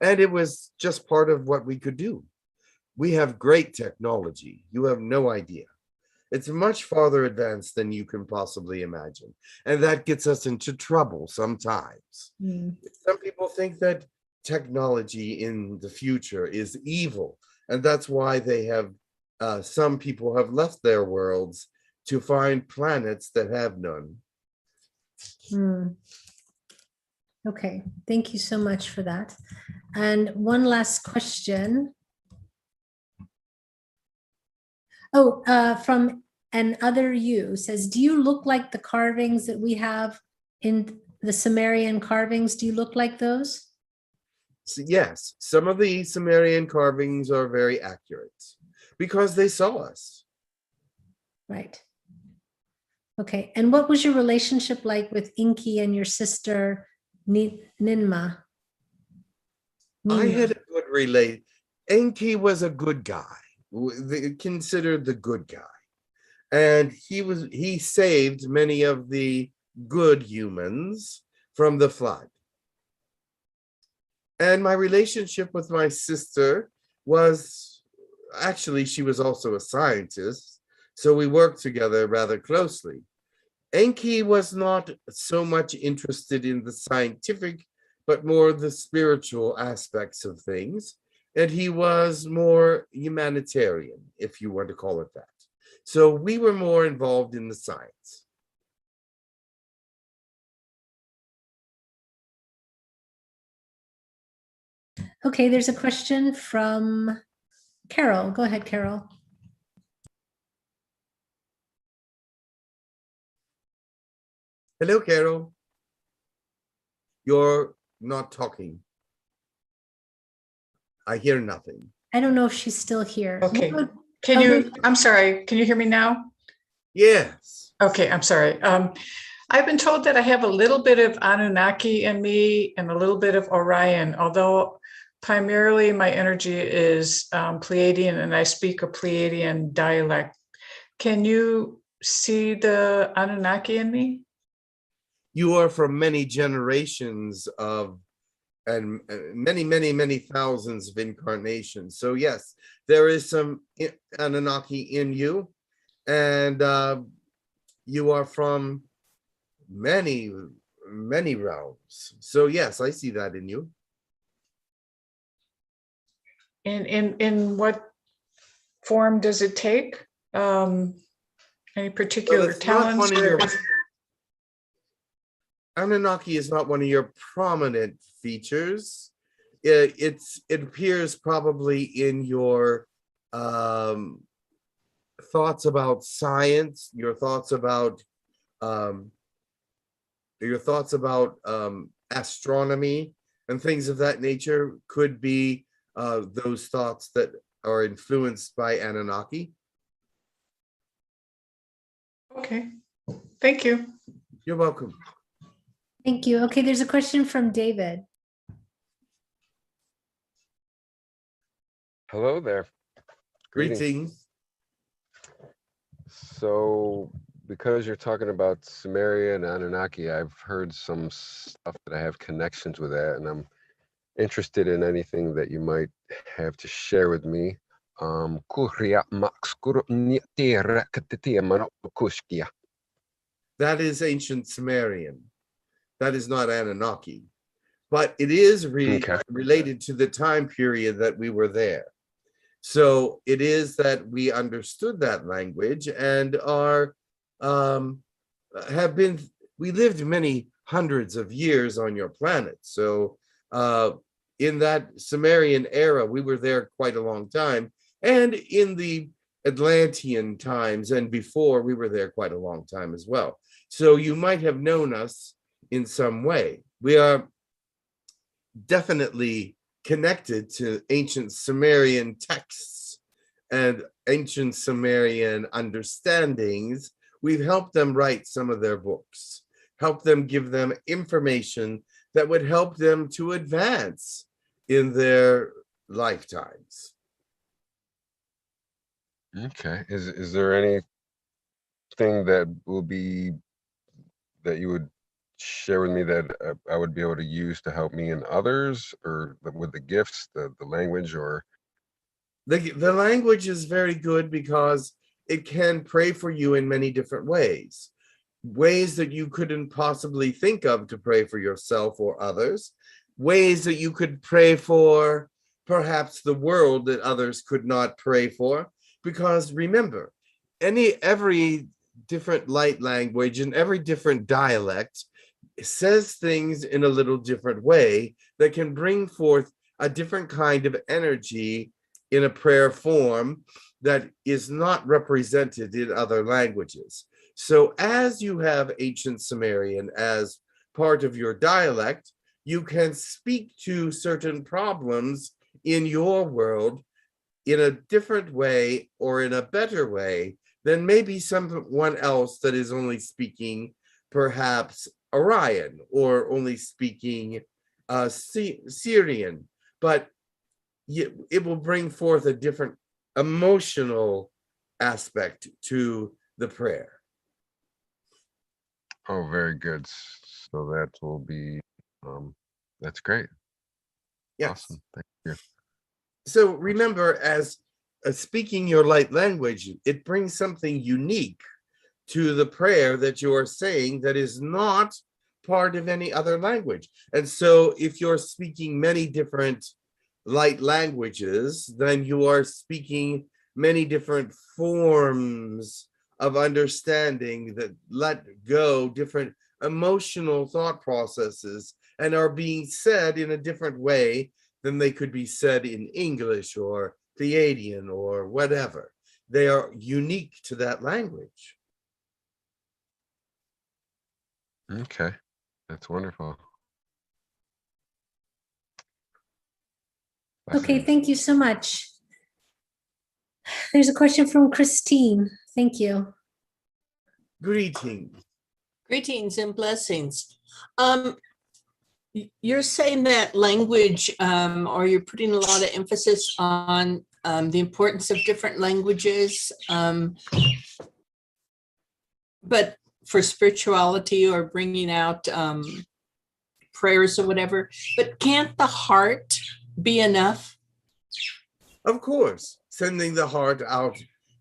and it was just part of what we could do. We have great technology. You have no idea. It's much farther advanced than you can possibly imagine. And that gets us into trouble sometimes. Mm. Some people think that technology in the future is evil. And that's why they have, some people have left their worlds to find planets that have none. Mm. Okay, thank you so much for that. And one last question. Oh, from an other you says, do you look like the carvings that we have in the Sumerian carvings? Do you look like those? So yes, some of the Sumerian carvings are very accurate because they saw us. Right. Okay, and what was your relationship like with Inky and your sister Ninma? I had a good relate. Enki was a good guy, considered the good guy. And he saved many of the good humans from the flood. And my relationship with my sister was, actually, she was also a scientist, so we worked together rather closely. Enki was not so much interested in the scientific, but more the spiritual aspects of things. And he was more humanitarian, if you want to call it that. So we were more involved in the science. Okay, there's a question from Carol. Go ahead, Carol. Hello, Carol. You're not talking. I hear nothing. I don't know if she's still here. Okay. What- Can oh, you, I'm sorry, can you hear me now? Yes. Okay, I'm sorry. I've been told that I have a little bit of Anunnaki in me and a little bit of Orion, although primarily my energy is Pleiadian and I speak a Pleiadian dialect. Can you see the Anunnaki in me? You are from many generations of, and many thousands of incarnations. So yes, there is some Anunnaki in you, and you are from many realms. So yes, I see that in you. In what form does it take? Any particular it's not talents? one of your, Anunnaki is not one of your prominent features. It appears probably in your thoughts about science, your thoughts about astronomy and things of that nature could be those thoughts that are influenced by Anunnaki. Okay, thank you. You're welcome. Thank you. Okay, there's a question from David. Hello there. Greetings. So, because you're talking about Sumeria and Anunnaki, I've heard some stuff that I have connections with that, and I'm interested in anything that you might have to share with me. That is ancient Sumerian. That is not Anunnaki, but it is related to the time period that we were there. So it is that we understood that language and are we lived many hundreds of years on your planet. So in that Sumerian era, we were there quite a long time. And in the Atlantean times and before, we were there quite a long time as well. So you might have known us in some way. We are definitely connected to ancient Sumerian texts and ancient Sumerian understandings. We've helped them write some of their books, helped them give them information that would help them to advance in their lifetimes. Okay. Is there anything that will be that you would share with me that I would be able to use to help me and others, or with the gifts, the language, or The language is very good because it can pray for you in many different ways. Ways that you couldn't possibly think of to pray for yourself or others. Ways that you could pray for perhaps the world that others could not pray for. Because remember, every different light language and every different dialect says things in a little different way that can bring forth a different kind of energy in a prayer form that is not represented in other languages. So as you have ancient Sumerian as part of your dialect, you can speak to certain problems in your world in a different way or in a better way than maybe someone else that is only speaking perhaps Orion or only speaking Syrian. But it will bring forth a different emotional aspect to the prayer. Oh, very good. So that will be, that's great. Yes. Awesome. Thank you. So remember, as speaking your light language, it brings something unique to the prayer that you are saying that is not part of any other language. And so if you're speaking many different light languages, then you are speaking many different forms of understanding that let go different emotional thought processes and are being said in a different way than they could be said in English or Pleiadian or whatever. They are unique to that language. Okay, that's wonderful. Okay, thank you so much. There's a question from Christine. Thank you. Greetings. Greetings and blessings. You're saying that language, or you're putting a lot of emphasis on the importance of different languages, but for spirituality or bringing out prayers or whatever. But can't the heart be enough? Of course, sending the heart out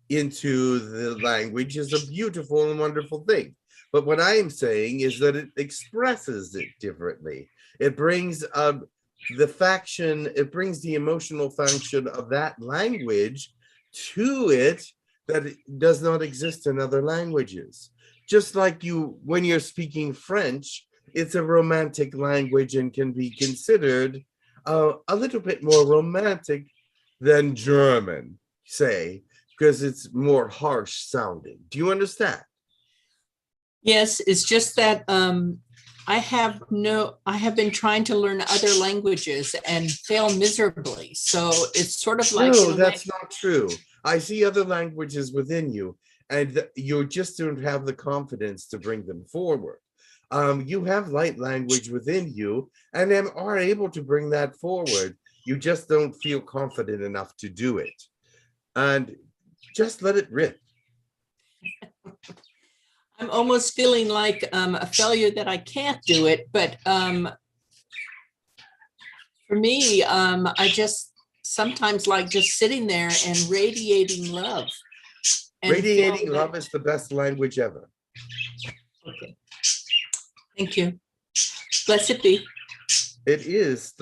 into the language is a beautiful and wonderful thing. But what I am saying is that it expresses it differently. It brings the emotional function of that language to it that it does not exist in other languages. Just like when you're speaking French, it's a romantic language and can be considered a little bit more romantic than German, say, because it's more harsh sounding. Do you understand? Yes, it's just that I have been trying to learn other languages and fail miserably. So it's sort of like— No, that's not true. I see other languages within you, and you just don't have the confidence to bring them forward. You have light language within you and are able to bring that forward. You just don't feel confident enough to do it. And just let it rip. I'm almost feeling like a failure that I can't do it. But for me, I just sometimes like just sitting there and radiating love. Radiating love is the best language ever. Okay. Thank you. Blessed be. It is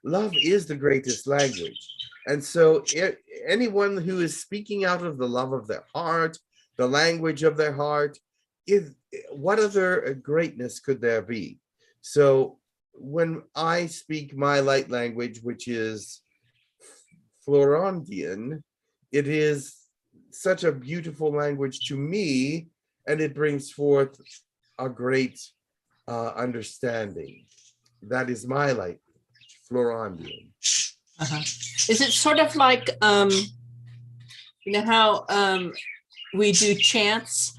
love is the greatest language. And so anyone who is speaking out of the love of their heart, the language of their heart, what other greatness could there be? So when I speak my light language, which is Florondian, it is such a beautiful language to me, and it brings forth a great understanding. That is my light, Florondian. Is it sort of like, you know how we do chants,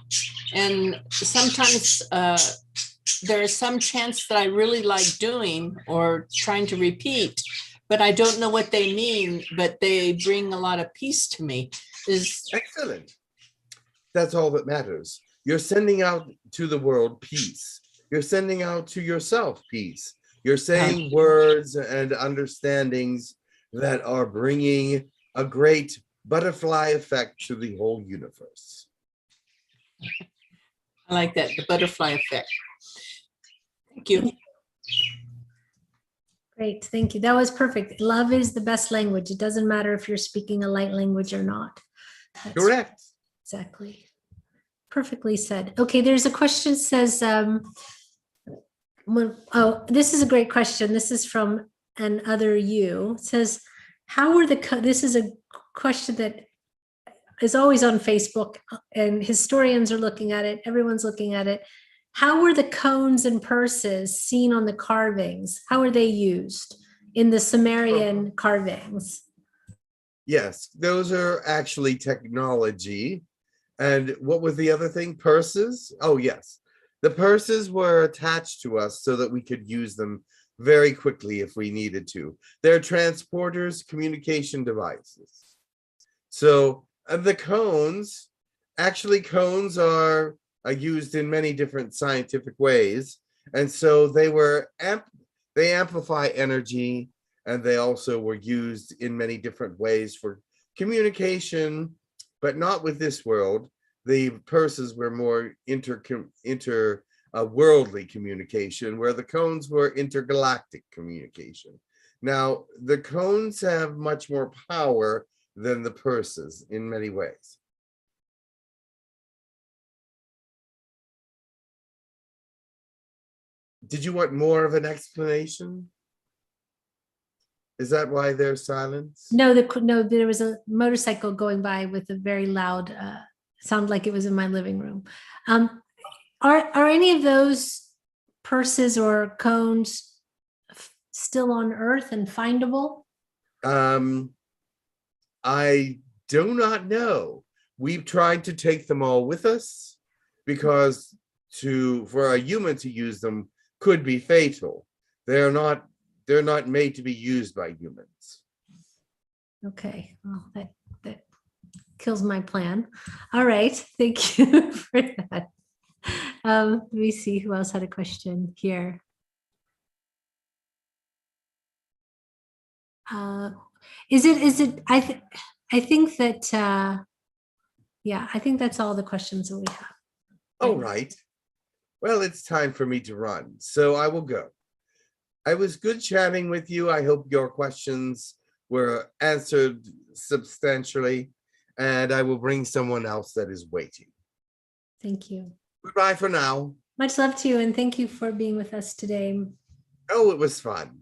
and sometimes there are some chants that I really like doing or trying to repeat, but I don't know what they mean, but they bring a lot of peace to me. Excellent. That's all that matters. You're sending out to the world peace. You're sending out to yourself peace. You're saying words and understandings that are bringing a great butterfly effect to the whole universe. I like that, the butterfly effect. Thank you. Great, thank you. That was perfect. Love is the best language. It doesn't matter if you're speaking a light language or not. That's Correct. exactly. Perfectly said. Okay, there's a question that says, this is a great question. This is from an other you. It says, how were this is a question that is always on Facebook, and historians are looking at it. Everyone's looking at it. How were the cones and purses seen on the carvings? How were they used in the Sumerian carvings? Yes, those are actually technology. And what was the other thing? Purses? Oh, yes. The purses were attached to us so that we could use them very quickly if we needed to. They're transporters, communication devices. So the cones, actually cones are used in many different scientific ways. And so they amplify energy, and they also were used in many different ways for communication, but not with this world. The purses were more worldly communication, where the cones were intergalactic communication. Now, the cones have much more power than the purses in many ways. Did you want more of an explanation? Is that why there's silence? No, there was a motorcycle going by with a very loud, sound like it was in my living room. Are any of those purses or cones still on Earth and findable? I do not know. We've tried to take them all with us because for a human to use them could be fatal. They're not made to be used by humans. Okay, well, that kills my plan. All right, thank you for that. Let me see who else had a question here. Is it? I think that. Yeah, I think that's all the questions that we have. All right. Well, it's time for me to run, so I will go. I was good chatting with you. I hope your questions were answered substantially, and I will bring someone else that is waiting. Thank you. Goodbye for now. Much love to you, and thank you for being with us today. Oh, it was fun.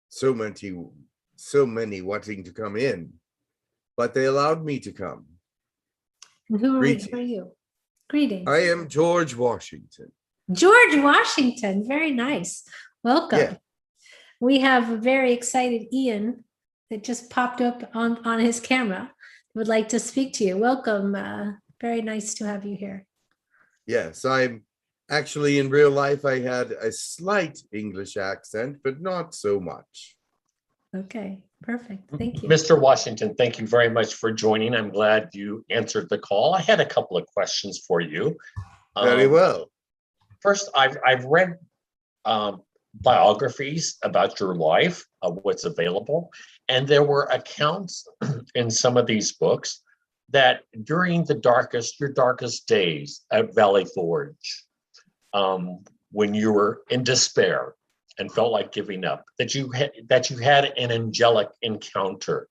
So many wanting to come in, but they allowed me to come. And who are you? Greetings. I am George Washington. George Washington, very nice. Welcome. Yeah. We have a very excited Ian that just popped up on his camera. Would like to speak to you. Welcome. Very nice to have you here. Yes, I'm actually in real life. I had a slight English accent, but not so much. Okay, perfect. Thank you. Mr. Washington, thank you very much for joining. I'm glad you answered the call. I had a couple of questions for you. Very well. First, I've read biographies about your life, of what's available, and there were accounts in some of these books that during your darkest days at Valley Forge, when you were in despair and felt like giving up, that you had an angelic encounter.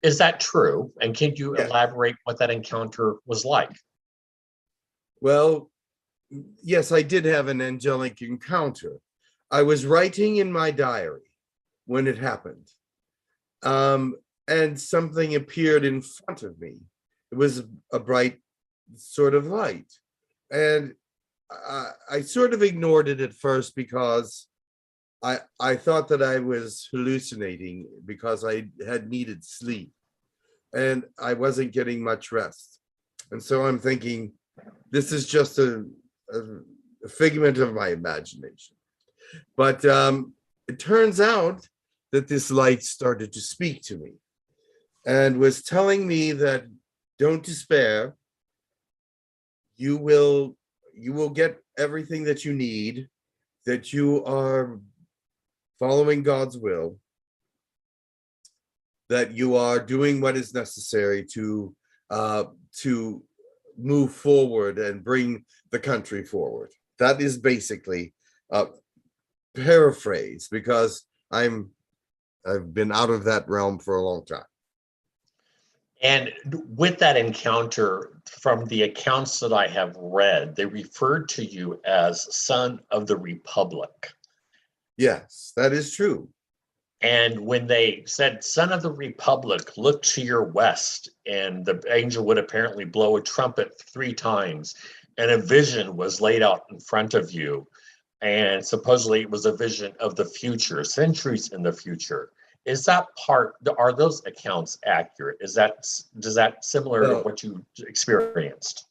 Is that true? And can you elaborate what that encounter was like? Well, yes, I did have an angelic encounter. I was writing in my diary when it happened. and something appeared in front of me. It was a bright sort of light. And I sort of ignored it at first because I thought that I was hallucinating because I had needed sleep and I wasn't getting much rest. And so I'm thinking, this is just a figment of my imagination. But it turns out that this light started to speak to me and was telling me that don't despair. You will get everything that you need, that you are following God's will, that you are doing what is necessary to move forward and bring the country forward. That is basically a paraphrase because I've been out of that realm for a long time. And with that encounter, from the accounts that I have read, they referred to you as son of the Republic. Yes, that is true. And when they said son of the Republic, look to your west, and the angel would apparently blow a trumpet 3 times, and a vision was laid out in front of you. And supposedly it was a vision of the future, centuries in the future. Is that are those accounts accurate? Does that similar to what you experienced?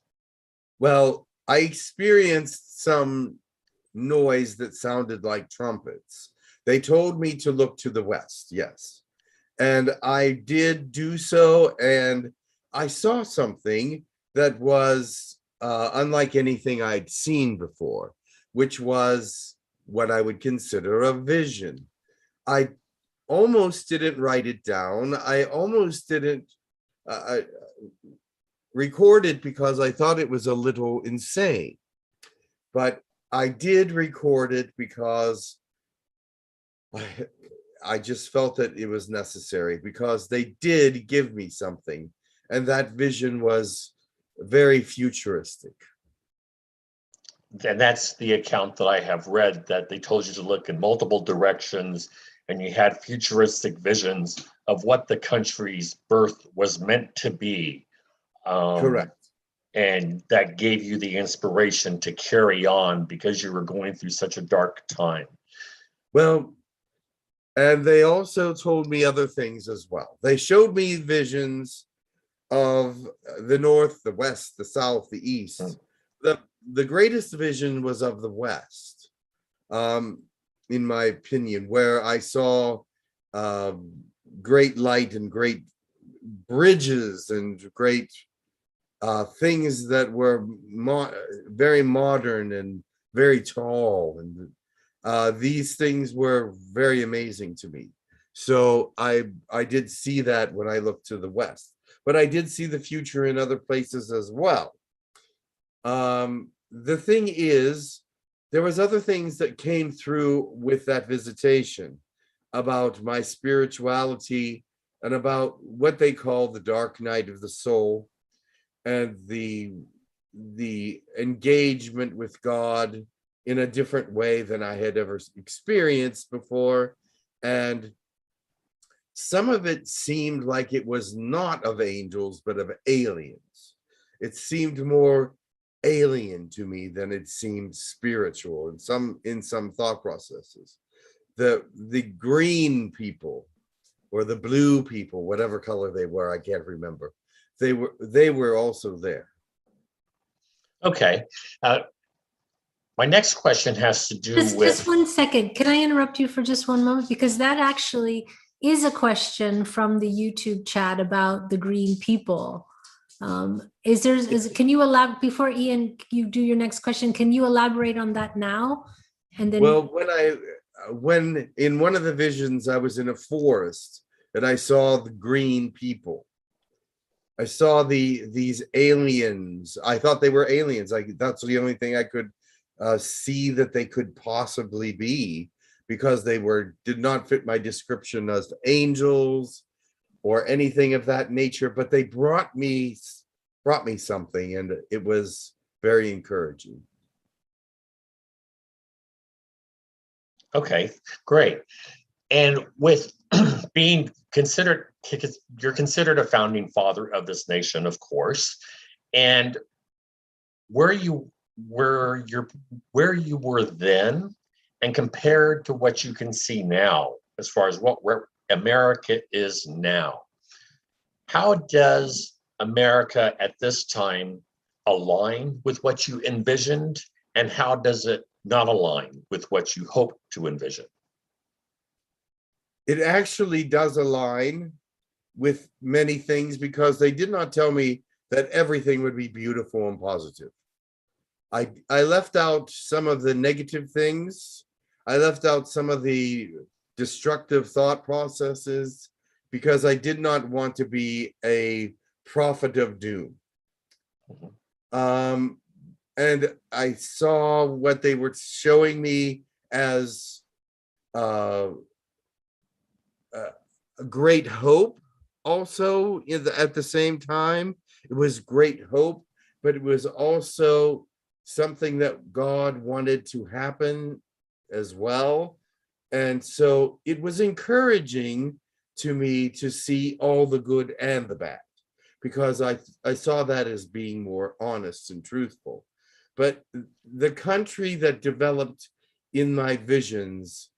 Well, I experienced some noise that sounded like trumpets. They told me to look to the west, yes. And I did do so, and I saw something that was unlike anything I'd seen before, which was what I would consider a vision. I almost didn't write it down. I almost didn't record it because I thought it was a little insane. But I did record it because I just felt that it was necessary, because they did give me something, and that vision was very futuristic. And that's the account that I have read, that they told you to look in multiple directions, and you had futuristic visions of what the country's birth was meant to be. Correct. And that gave you the inspiration to carry on because you were going through such a dark time. Well, and they also told me other things as well. They showed me visions of the north, the west, the south, the east. The greatest vision was of the west, in my opinion, where I saw great light and great bridges and great things that were very modern and very tall, and these things were very amazing to me. So I did see that when I looked to the west, but I did see the future in other places as well. The thing is, there was other things that came through with that visitation about my spirituality and about what they call the dark night of the soul, and the engagement with God in a different way than I had ever experienced before. And some of it seemed like it was not of angels, but of aliens. It seemed more alien to me than it seemed spiritual in some thought processes. The green people or the blue people, whatever color they were, I can't remember. They were also there. Okay. My next question has to do with... Just 1 second. Can I interrupt you for just one moment? Because that actually is a question from the YouTube chat about the green people. Can you elaborate, before Ian, you do your next question, can you elaborate on that now? And then... Well, when in one of the visions, I was in a forest and I saw the green people. I saw these aliens. I thought they were aliens. That's the only thing I could see that they could possibly be, because they did not fit my description as angels or anything of that nature. But they brought me something, and it was very encouraging. Okay, great. And with being considered, you're considered a founding father of this nation, of course, and where you were then, and compared to what you can see now, as far as where America is now, how does America at this time align with what you envisioned, and how does it not align with what you hope to envision? It actually does align with many things, because they did not tell me that everything would be beautiful and positive. I left out some of the negative things. I left out some of the destructive thought processes, because I did not want to be a prophet of doom. And I saw what they were showing me as a great hope. Also, at the same time, it was great hope, but it was also something that God wanted to happen as well. And so it was encouraging to me to see all the good and the bad, because I saw that as being more honest and truthful. But the country that developed in my visions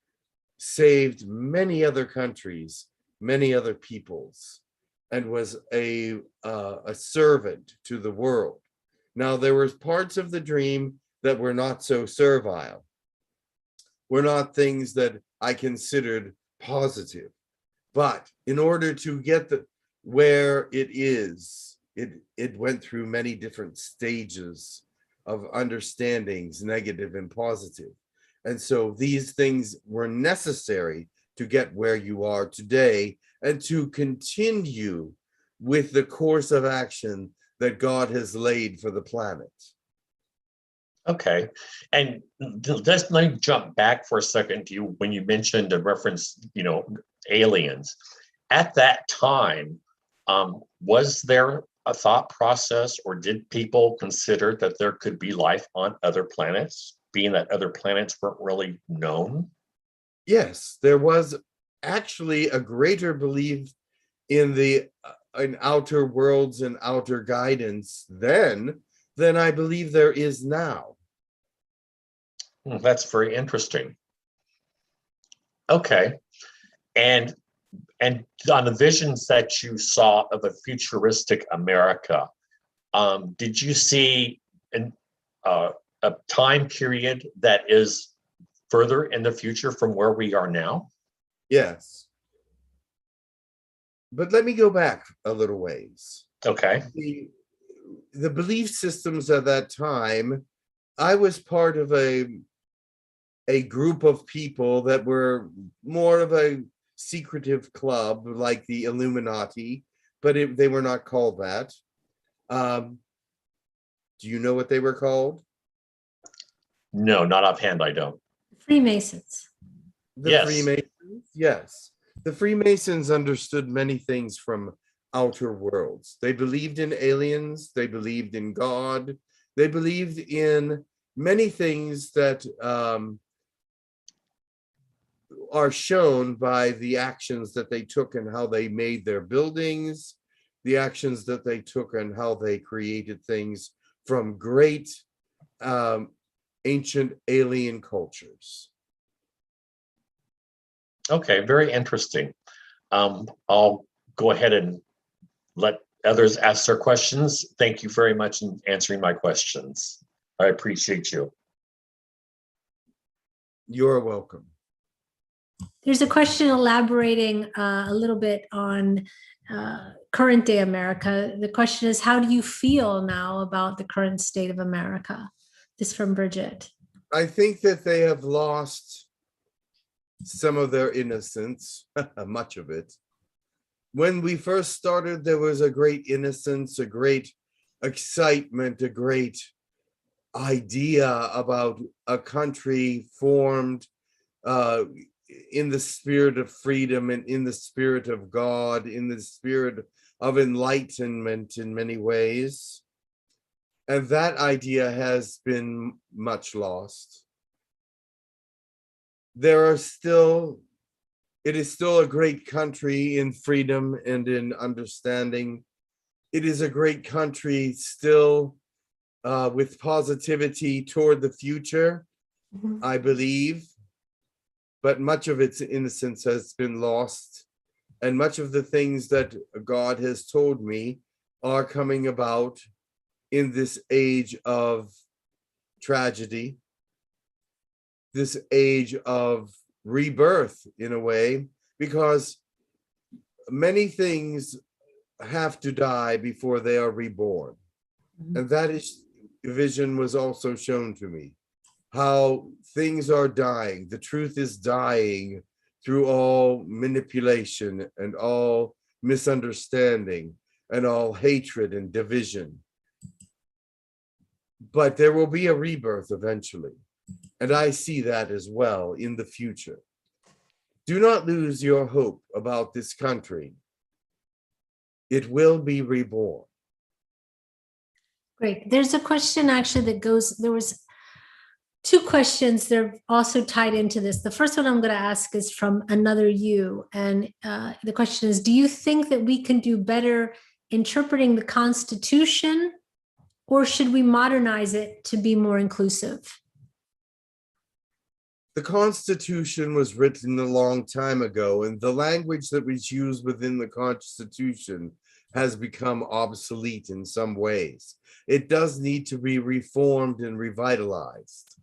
saved many other countries, many other peoples, and was a servant to the world. Now, there were parts of the dream that were not so servile, were not things that I considered positive. But in order to get where it is, it went through many different stages of understandings, negative and positive. And so these things were necessary to get where you are today, and to continue with the course of action that God has laid for the planet. Okay, and let me jump back for a second to you when you mentioned a reference, aliens. At that time, was there a thought process, or did people consider that there could be life on other planets, being that other planets weren't really known? Yes, there was actually a greater belief in outer worlds and outer guidance then than I believe there is now. That's very interesting. Okay, and on the visions that you saw of a futuristic America, did you see a time period that is further in the future from where we are now? Yes. But let me go back a little ways. Okay. The belief systems at that time, I was part of a group of people that were more of a secretive club, like the Illuminati, but they were not called that. Do you know what they were called? No, not offhand, I don't. Freemasons. Yes. Freemasons, yes. The Freemasons understood many things from outer worlds. They believed in aliens, they believed in God, they believed in many things that are shown by the actions that they took and how they made their buildings, the actions that they took and how they created things from great ancient alien cultures. Okay, very interesting. I'll go ahead and let others ask their questions. Thank you very much in answering my questions. I appreciate you. You're welcome. There's a question elaborating a little bit on current day America. The question is, how do you feel now about the current state of America? This from Bridget. I think that they have lost some of their innocence, much of it. When we first started, there was a great innocence, a great excitement, a great idea about a country formed in the spirit of freedom and in the spirit of God, in the spirit of enlightenment in many ways. And that idea has been much lost. There are still It is still a great country in freedom and in understanding. It is a great country still with positivity toward the future, I believe, but much of its innocence has been lost. And much of the things that God has told me are coming about in this age of tragedy, this age of rebirth in a way, because many things have to die before they are reborn. And that is vision was also shown to me, how things are dying. The truth is dying through all manipulation and all misunderstanding and all hatred and division. But there will be a rebirth eventually. And I see that as well in the future. Do not lose your hope about this country. It will be reborn. Great. There's a question actually that goes, there was two questions. They're also tied into this. The first one I'm going to ask is from another you. And the question is, do you think that we can do better interpreting the Constitution, or should we modernize it to be more inclusive? The Constitution was written a long time ago, and the language that was used within the Constitution has become obsolete in some ways. It does need to be reformed and revitalized.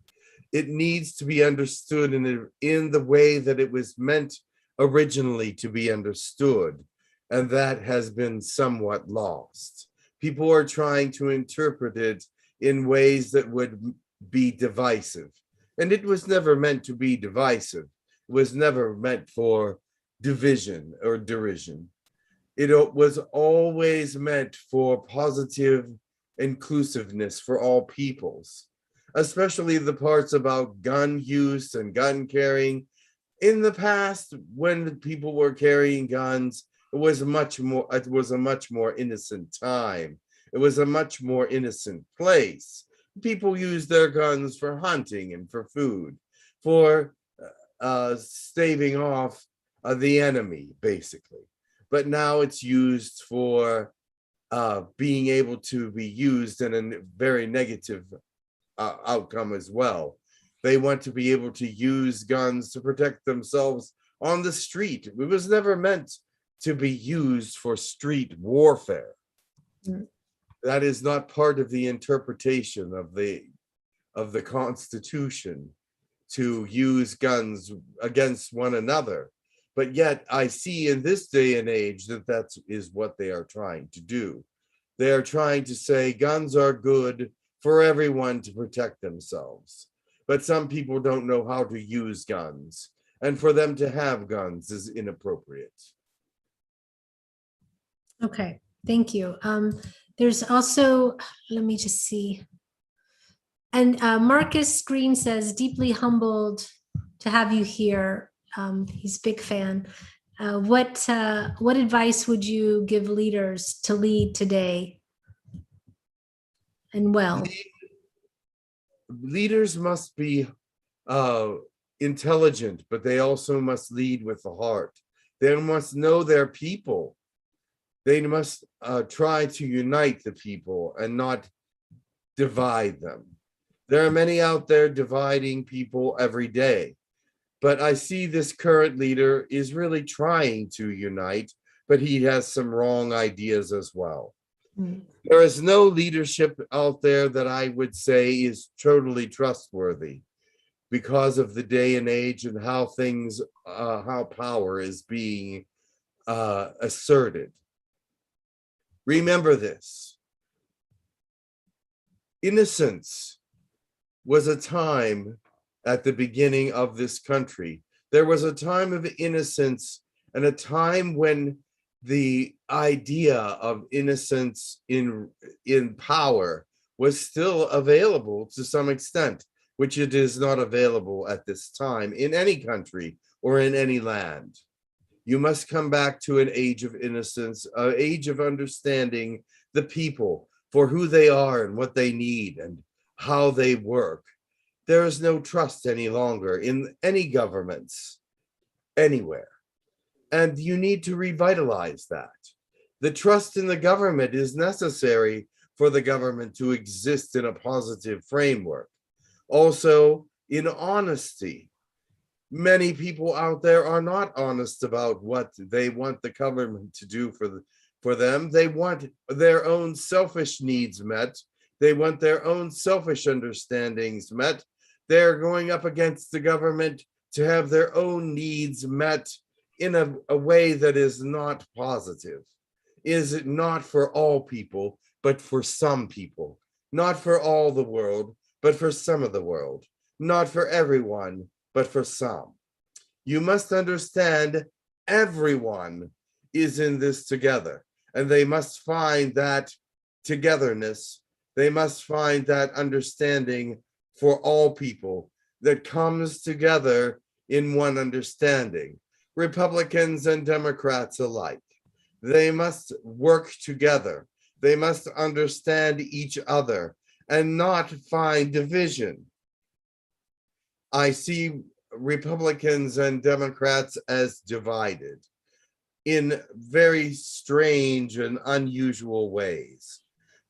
It needs to be understood in the way that it was meant originally to be understood, and that has been somewhat lost. People are trying to interpret it in ways that would be divisive. And it was never meant to be divisive. It was never meant for division or derision. It was always meant for positive inclusiveness for all peoples, especially the parts about gun use and gun carrying. In the past, when people were carrying guns, it was a much more innocent time. It was a much more innocent place. People used their guns for hunting and for food, for staving off the enemy, basically. But now it's used for being able to be used in a very negative outcome as well. They want to be able to use guns to protect themselves on the street. It was never meant to be used for street warfare. That is not part of the interpretation of the Constitution, to use guns against one another. But yet I see in this day and age that is what they are trying to do. They are trying to say guns are good for everyone to protect themselves. But some people don't know how to use guns, and for them to have guns is inappropriate. Okay, thank you. There's also, let me just see. And Marcus Green says, deeply humbled to have you here. He's a big fan. What advice would you give leaders to lead today and well? Leaders must be intelligent, but they also must lead with the heart. They must know their people. They must try to unite the people and not divide them. There are many out there dividing people every day, but I see this current leader is really trying to unite, but he has some wrong ideas as well. There is no leadership out there that I would say is totally trustworthy because of the day and age and how things, how power is being asserted. Remember this. Innocence was a time at the beginning of this country. There was a time of innocence and a time when the idea of innocence in power was still available to some extent, which it is not available at this time in any country or in any land. You must come back to an age of innocence, an age of understanding the people for who they are and what they need and how they work. There is no trust any longer in any governments, anywhere. And you need to revitalize that. The trust in the government is necessary for the government to exist in a positive framework. Also, in honesty. Many people out there are not honest about what they want the government to do for them. They want their own selfish needs met. They want their own selfish understandings met. They're going up against the government to have their own needs met in a way that is not positive. Is it not for all people, but for some people? Not for all the world, but for some of the world. Not for everyone, but for some. You must understand everyone is in this together, and they must find that togetherness. They must find that understanding for all people that comes together in one understanding. Republicans and Democrats alike. They must work together. They must understand each other and not find division. I see Republicans and Democrats as divided in very strange and unusual ways.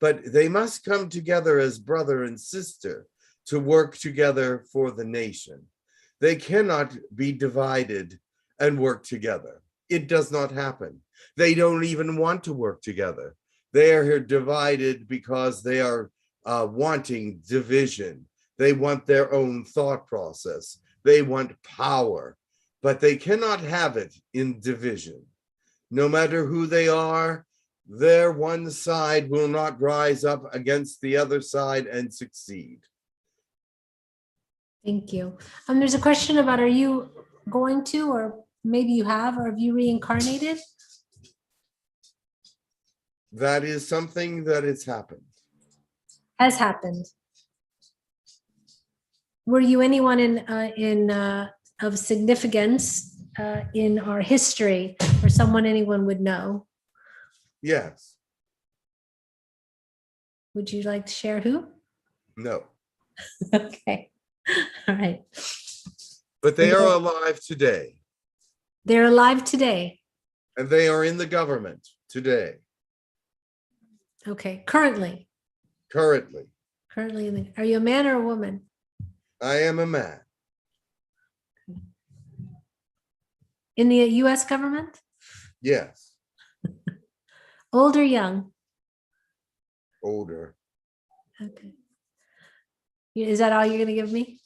But they must come together as brother and sister to work together for the nation. They cannot be divided and work together. It does not happen. They don't even want to work together. They are divided because they are wanting division. They want their own thought process. They want power, but they cannot have it in division. No matter who they are, their one side will not rise up against the other side and succeed. Thank you. There's a question about, are you going to, or maybe you have, or have you reincarnated? That is something that has happened. Has happened. Were you anyone of significance in our history, or someone anyone would know? Yes. Would you like to share who? No. Okay. All right. But they are alive today. They're alive today. And they are in the government today. Okay. Currently. Currently. Currently. Are you a man or a woman? I am a man. In the US government? Yes. Old or young? Older. Okay. Is that all you're going to give me?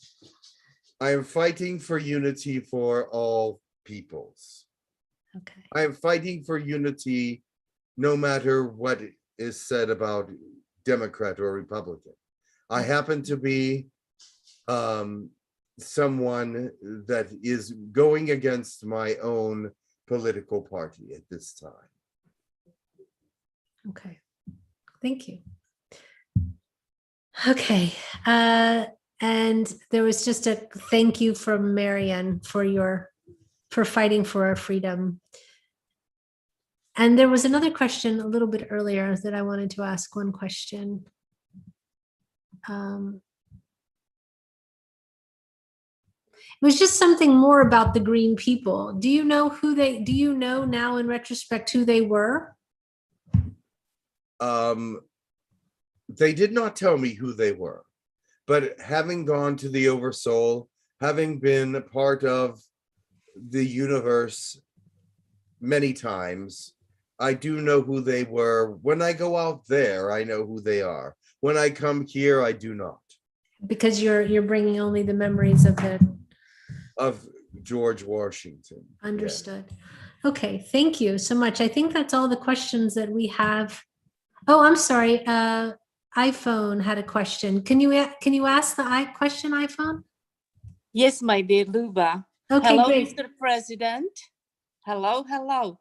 I am fighting for unity for all peoples. Okay. I am fighting for unity no matter what is said about Democrat or Republican. I happen to be someone that is going against my own political party at this time. Okay. Thank you. Okay. And there was just a thank you from Marianne for fighting for our freedom. And there was another question a little bit earlier that I wanted to ask one question. It was just something more about the green people. Do you know do you know now in retrospect who they were? They did not tell me who they were, but having gone to the Oversoul, having been a part of the universe many times, I do know who they were. When I go out there, I know who they are. When I come here, I do not. Because you're bringing only the memories of George Washington. Understood. Yeah. Okay, thank you so much. I think that's all the questions that we have. Oh, I'm sorry. iPhone had a question. Can you ask the question, iPhone? Yes, my dear Luba. Okay, hello, great. Mr. President. Hello. Hello.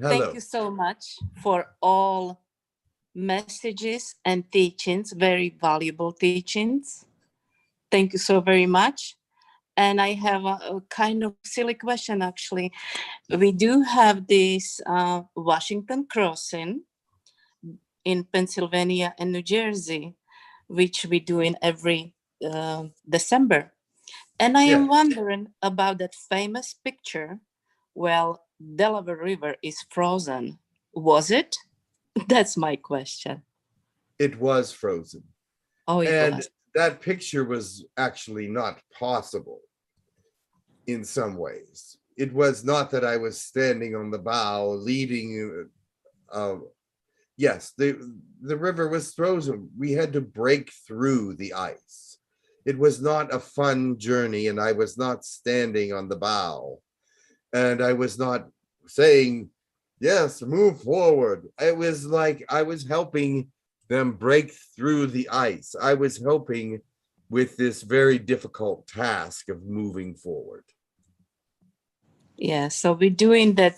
Thank you so much for all messages and teachings, very valuable teachings. Thank you so very much. And I have a kind of silly question, actually. We do have this Washington crossing in Pennsylvania and New Jersey, which we do in every December. And I am wondering about that famous picture. Well, Delaware River is frozen. Was it? That's my question. It was frozen. Oh, it And was. that picture was actually not possible in some ways. It was not that I was standing on the bow leading. Yes, the river was frozen. We had to break through the ice. It was not a fun journey, and I was not standing on the bow. And I was not saying, yes, move forward. It was like I was helping them break through the ice. I was helping with this very difficult task of moving forward. Yeah, so we're doing that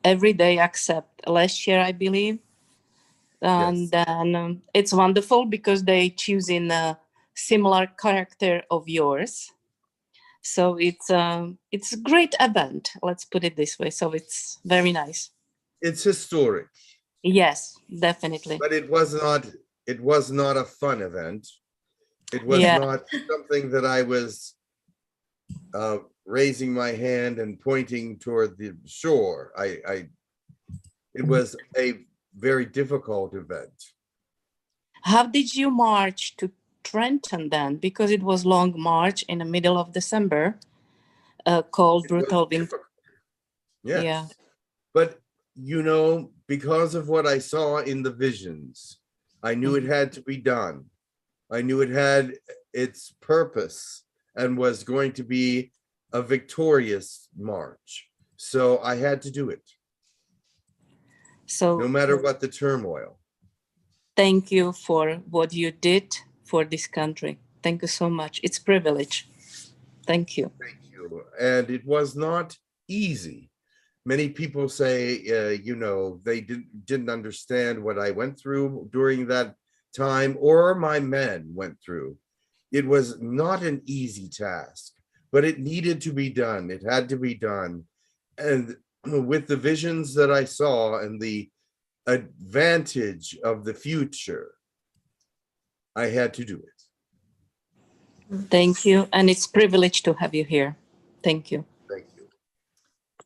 every day except last year, I believe. And Yes. then it's wonderful because they choose in a similar character of yours. So it's a great event, let's put it this way. So it's very nice. It's historic. Yes, definitely. But it was not a fun event. It was not something that I was raising my hand and pointing toward the shore. It was a very difficult event. How did you march to Trenton then? Because it was long march in the middle of December, cold, brutal winter. Yes. Yeah. But you know, because of what I saw in the visions, I knew it had to be done. I knew it had its purpose and was going to be a victorious march. So I had to do it. So no matter what the turmoil. Thank you for what you did for this country. Thank you so much. It's a privilege. Thank you. Thank you. And it was not easy. Many people say, you know, they didn't understand what I went through during that time, or my men went through. It was not an easy task, but it needed to be done. It had to be done. And with the visions that I saw and the advantage of the future, I had to do it. Thank you. And it's a privilege to have you here. Thank you. Thank you.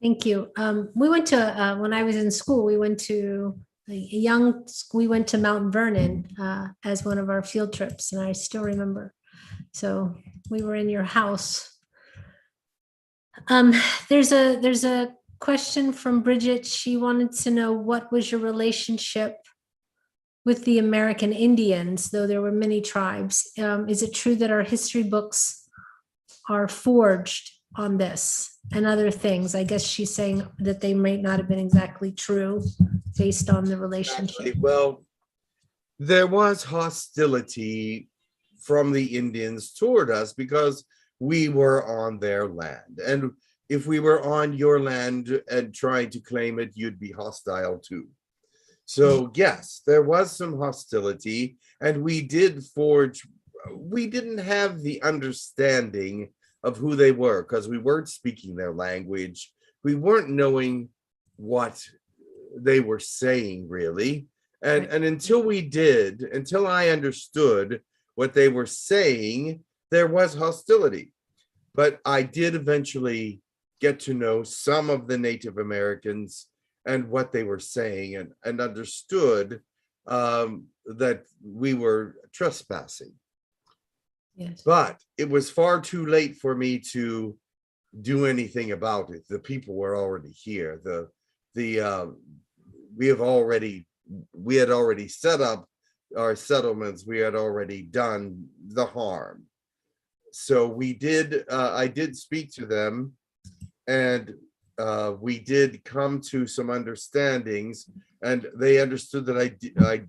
Thank you. We went to, when I was in school, we went to we went to Mount Vernon as one of our field trips, and I still remember. So we were in your house. There's a question from Bridget. She wanted to know, what was your relationship with the American Indians, though there were many tribes? Is it true that our history books are forged on this and other things? I guess she's saying that they might not have been exactly true based on the relationship. Well, there was hostility from the Indians toward us because we were on their land. And if we were on your land and trying to claim it, you'd be hostile too. So yes, there was some hostility, and we did forge. We didn't have the understanding of who they were because we weren't speaking their language. We weren't knowing what they were saying really. And until I understood what they were saying, there was hostility. But I did eventually get to know some of the Native Americans and what they were saying, and understood that we were trespassing. Yes. But it was far too late for me to do anything about it. The people were already here. We had already set up our settlements. We had already done the harm. So I did speak to them, and we did come to some understandings, and they understood that I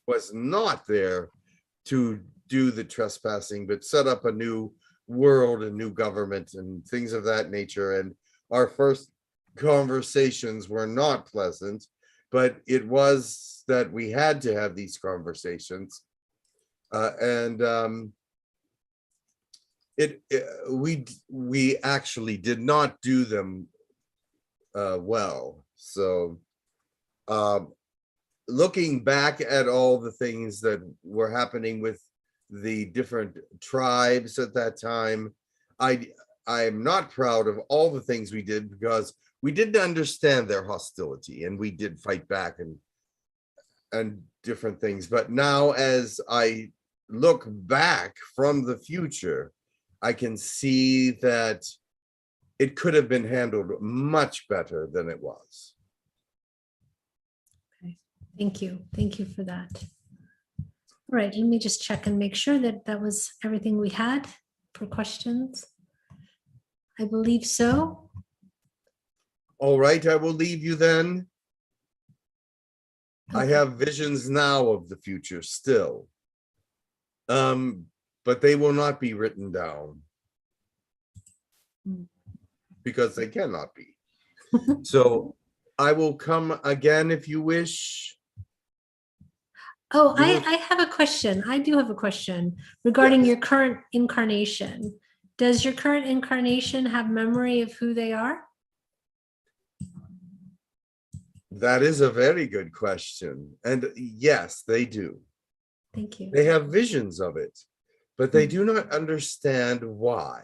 was not there to do the trespassing, but set up a new world, a new government, and things of that nature. And our first conversations were not pleasant, but it was that we had to have these conversations. We actually did not do them well. So looking back at all the things that were happening with the different tribes at that time, I am not proud of all the things we did, because we didn't understand their hostility, and we did fight back and different things. But now, as I look back from the future, I can see that it could have been handled much better than it was. Okay, thank you. Thank you for that. All right, let me just check and make sure that that was everything we had for questions. I believe so. All right, I will leave you then. I Okay. have visions now of the future still. But they will not be written down because they cannot be. So I will come again if you wish. Oh, You I have a question. I do have a question regarding your current incarnation. Does your current incarnation have memory of who they are? That is a very good question. And yes, they do. Thank you. They have visions of it, but they do not understand why,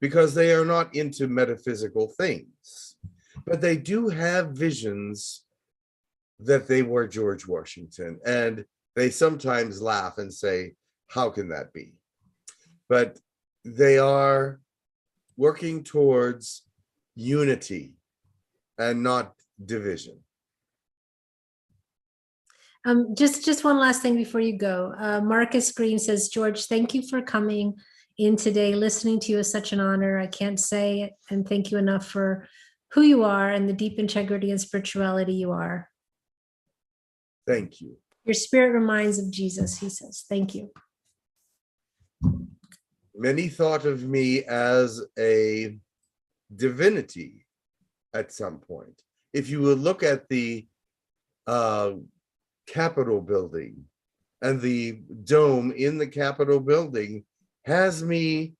because they are not into metaphysical things. But they do have visions that they were George Washington, and they sometimes laugh and say, how can that be? But they are working towards unity and not division. Just one last thing before you go. Marcus Green says, George, thank you for coming in today. Listening to you is such an honor. I can't say it and thank you enough for who you are and the deep integrity and spirituality you are. Thank you. Your spirit reminds of Jesus, he says. Thank you. Many thought of me as a divinity at some point. If you will look at the Capitol building, and the dome in the Capitol building has me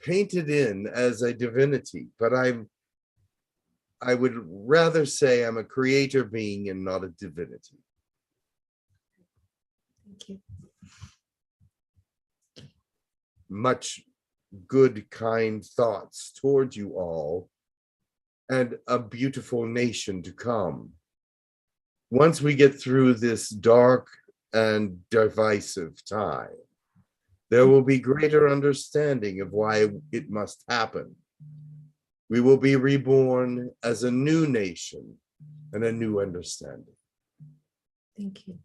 painted in as a divinity, but I would rather say I'm a creator being and not a divinity. Thank you. Much good, kind thoughts towards you all, and a beautiful nation to come. Once we get through this dark and divisive time, there will be greater understanding of why it must happen. We will be reborn as a new nation and a new understanding. Thank you.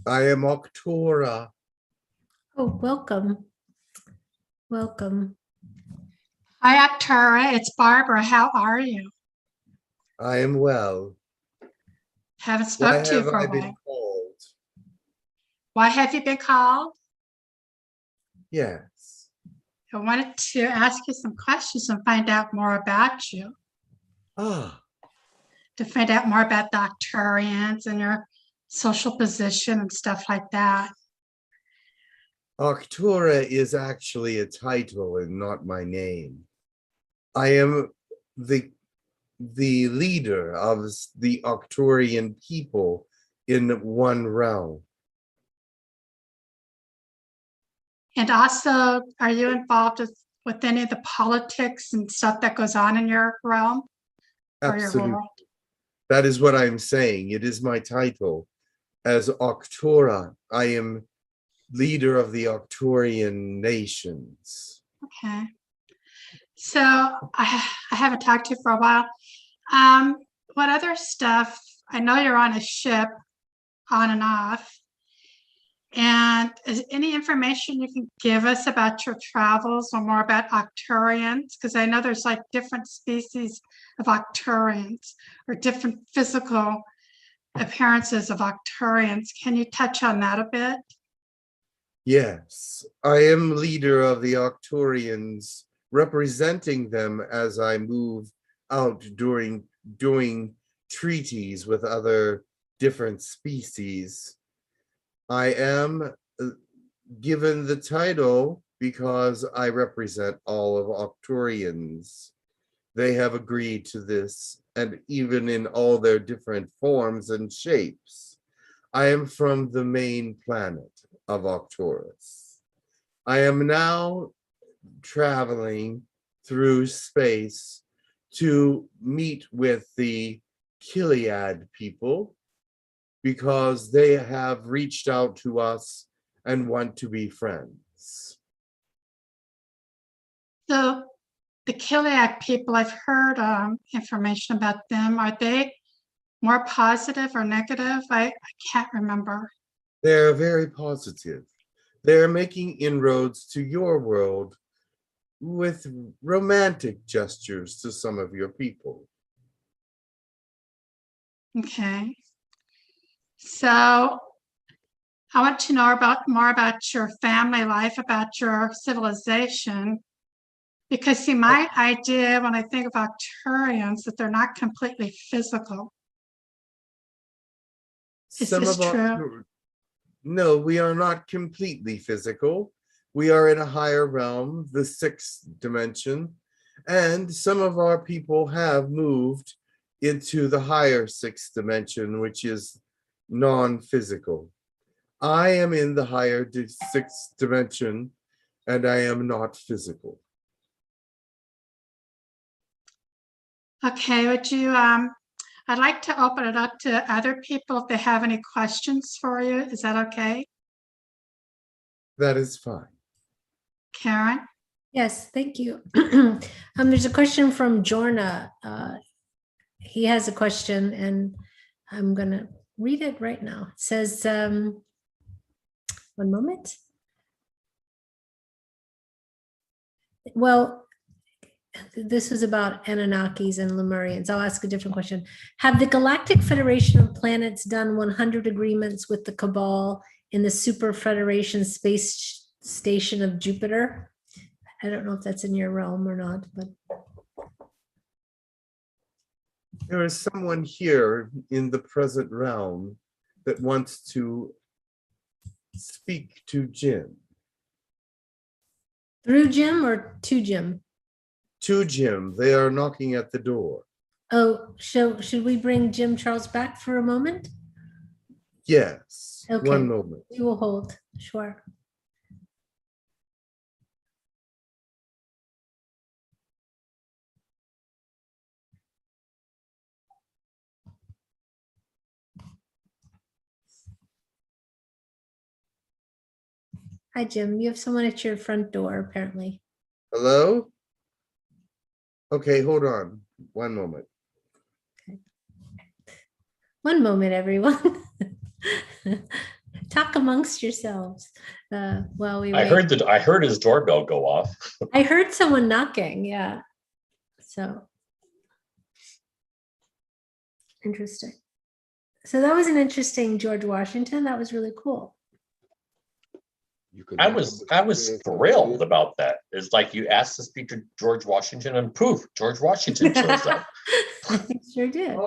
I am Octora. Oh, welcome. Welcome. Hi, Octora. It's Barbara. How are you? I am well. Haven't Why spoke to you have for I a been while. called? Why have you been called? Yes. I wanted to ask you some questions and find out more about you. Ah, To find out more about the Octarians and your social position and stuff like that. Octora is actually a title and not my name. I am the leader of the Octorian people in one realm. And also, are you involved with any of the politics and stuff that goes on in your realm or your Absolutely. world? That is what I'm saying. It is my title. As Octora, I am leader of the Octorian nations. Okay. So I haven't talked to you for a while. What other stuff? I know you're on a ship on and off. And is any information you can give us about your travels or more about Octarians? Because I know there's like different species of Octarians or different physical appearances of Octarians. Can you touch on that a bit? Yes, I am leader of the Octorians, representing them as I move out doing treaties with other different species. I am given the title because I represent all of Octorians. They have agreed to this, and even in all their different forms and shapes. I am from the main planet of Octorus. I am now traveling through space to meet with the Gilead people because they have reached out to us and want to be friends. So the Gilead people, I've heard information about them. Are they more positive or negative? I can't remember. They're very positive. They're making inroads to your world with romantic gestures to some of your people. Okay. So I want to know more about your family life, about your civilization. Because see, my idea when I think of Octurians, that they're not completely physical. Is this true? No, we are not completely physical. We are in a higher realm, the sixth dimension, and some of our people have moved into the higher sixth dimension, which is non-physical. I am in the higher sixth dimension, and I am not physical. Okay, would you, I'd like to open it up to other people if they have any questions for you. Is that okay? That is fine. Karen? Yes, thank you. There's a question from Jorna. He has a question and I'm gonna read it right now. It says, one moment. Well, this is about Anunnakis and Lemurians. I'll ask a different question. Have the Galactic Federation of Planets done 100 agreements with the Cabal in the Super Federation Space Station of Jupiter? I don't know if that's in your realm or not, but. There is someone here in the present realm that wants to speak to Jim. Through Jim or to Jim? To Jim. They are knocking at the door. Oh, should we bring Jim Charles back for a moment? Yes. Okay. One moment. We will hold. Sure. Hi, Jim. You have someone at your front door, apparently. Hello? Okay, hold on. One moment. Okay. One moment, everyone. Talk amongst yourselves while we wait. I heard his doorbell go off. I heard someone knocking, yeah. So interesting. So that was an interesting George Washington. That was really cool. I was thrilled about that. It's like you asked to speak to George Washington and poof, George Washington shows up. I sure did.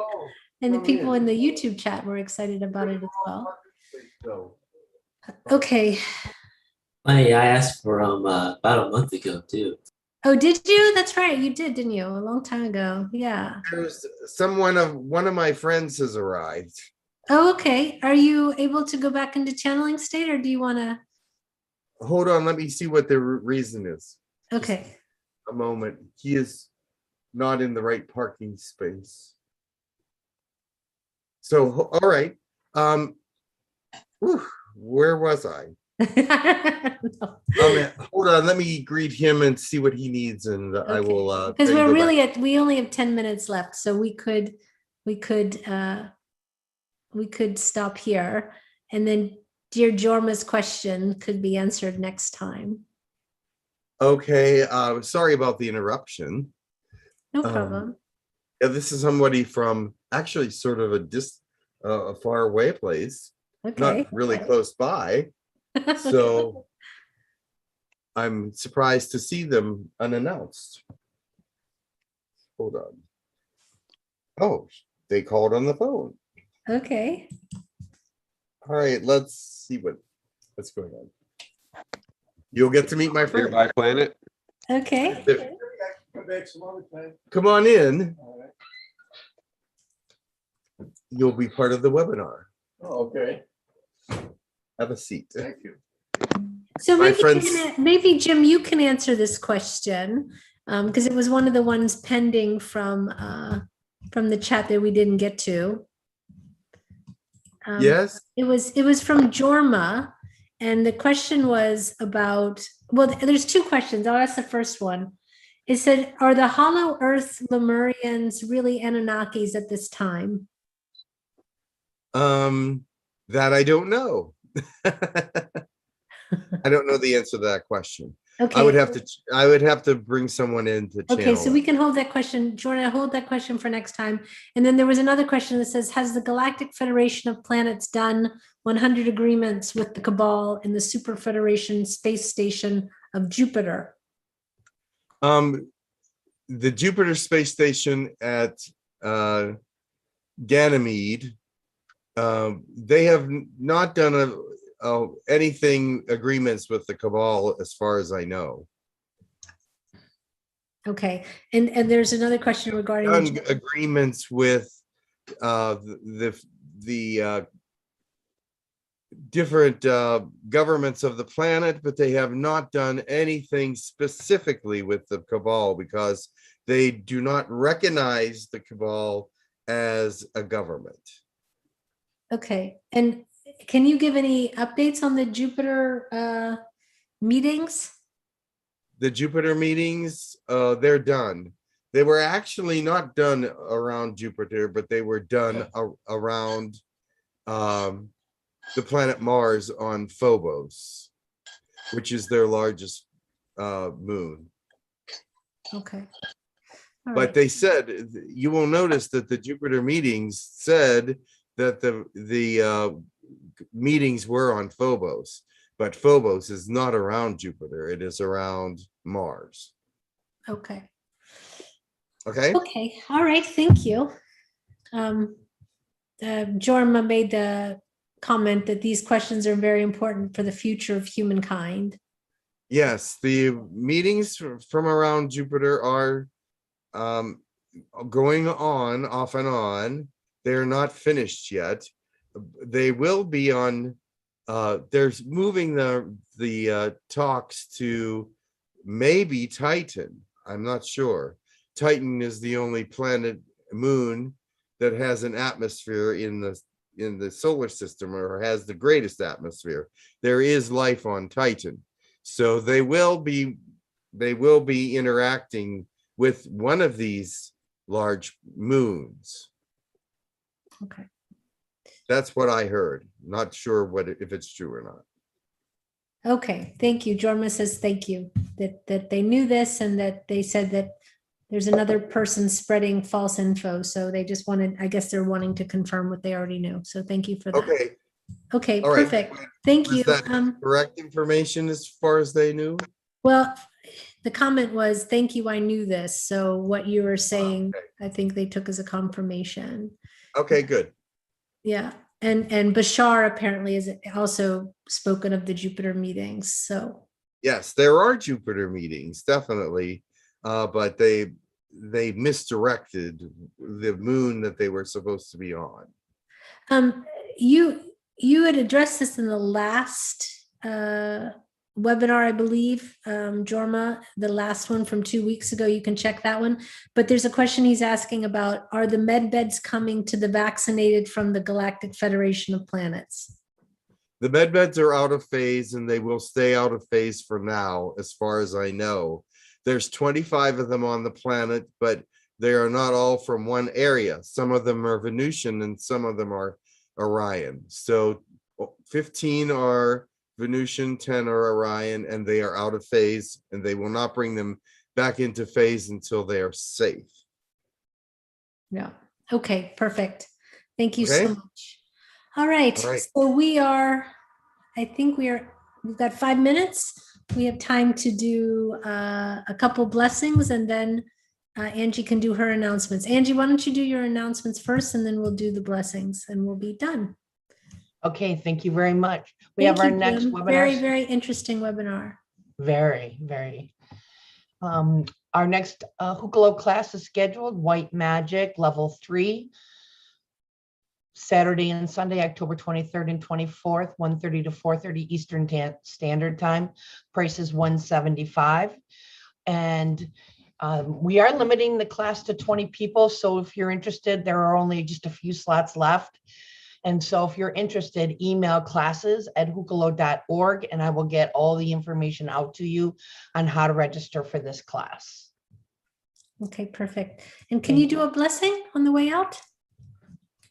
And the people in the YouTube chat were excited about it as well. Okay. Funny, I asked for about a month ago too. Oh, did you? That's right. You did, didn't you? A long time ago. Yeah. There's one of my friends has arrived. Oh, okay. Are you able to go back into channeling state or do you want to? Hold on, let me see what the reason is. Okay. Just a moment. He is not in the right parking space. So, all right. Where was I? Hold on, let me greet him and see what he needs, and Okay. I will. Because we're really we only have 10 minutes left, so we could stop here, and then dear Jorma's question could be answered next time. Okay, sorry about the interruption. No problem. Yeah, this is somebody from actually sort of a far away place, not really close by. So I'm surprised to see them unannounced. Hold on. Oh, they called on the phone. Okay. All right, let's see what's going on. You'll get to meet my friend. Nearby planet. Okay. Come on in. You'll be part of the webinar. Oh, okay. Have a seat. Thank you. So My maybe, friends- maybe Jim, you can answer this question because it was one of the ones pending from the chat that we didn't get to. Yes. It was from Jorma, and the question was about, well, there's two questions. I'll ask the first one. It said, are the Hollow Earth Lemurians really Anunnakis at this time? That I don't know. I don't know the answer to that question. Okay. I would have to bring someone in to channel. Okay, so we can hold that question. Jordan, hold that question for next time. And then there was another question that says, has the Galactic Federation of Planets done 100 agreements with the Cabal in the Super Federation space station of Jupiter? The Jupiter space station at Ganymede, they have not done anything agreements with the Cabal as far as I know. Okay, and there's another question regarding Done agreements with the different governments of the planet, but they have not done anything specifically with the Cabal because they do not recognize the Cabal as a government. Okay, and can you give any updates on the Jupiter meetings? The Jupiter meetings, they're done. They were actually not done around Jupiter, but they were done around the planet Mars on Phobos, which is their largest moon. Okay. But they said, you will notice that the Jupiter meetings said that the meetings were on Phobos, but Phobos is not around Jupiter. It is around Mars. Okay. Okay. Okay. All right. Thank you. Jorma made the comment that these questions are very important for the future of humankind. Yes, the meetings from around Jupiter are going on off and on. They're not finished yet. They will be on. There's moving the talks to maybe Titan. I'm not sure. Titan is the only planet moon that has an atmosphere in the solar system, or has the greatest atmosphere. There is life on Titan, so they will be interacting with one of these large moons. Okay. That's what I heard. Not sure if it's true or not. Okay, thank you. Jorma says thank you that they knew this and that they said that there's another person spreading false info. So they just wanted, I guess they're wanting to confirm what they already knew. So thank you for that. Okay. Okay, All right. perfect. Thank you. Was that correct information as far as they knew? Well, the comment was, thank you, I knew this. So what you were saying, I think they took as a confirmation. Okay, good. Yeah. And Bashar apparently has also spoken of the Jupiter meetings. So Yes, there are Jupiter meetings, definitely. But they misdirected the moon that they were supposed to be on. You had addressed this in the last webinar, I believe, Jorma, the last one from 2 weeks ago. You can check that one. But there's a question he's asking about, are the med beds coming to the vaccinated from the Galactic Federation of Planets? The med beds are out of phase, and they will stay out of phase for now, as far as I know. There's 25 of them on the planet, but they are not all from one area. Some of them are Venusian and some of them are Orion. So 15 are Venusian, 10 are Orion, and they are out of phase, and they will not bring them back into phase until they are safe. Yeah. Okay, perfect. Thank you Okay. so much. All right. All right. So we've got 5 minutes. We have time to do a couple blessings, and then Angie can do her announcements. Angie, why don't you do your announcements first, and then we'll do the blessings and we'll be done. Okay, thank you very much. We Thank have our you, next Jim. webinar. Very, very interesting webinar. Very, very. Our next Hucolo class is scheduled, White Magic, level 3, Saturday and Sunday, October 23rd and 24th, 1:30 to 4:30 Eastern Standard Time. Price is $175. And we are limiting the class to 20 people. So if you're interested, there are only just a few slots left. And so if you're interested, email classes@hucolo.org and I will get all the information out to you on how to register for this class. Okay, perfect. And can you do a blessing on the way out?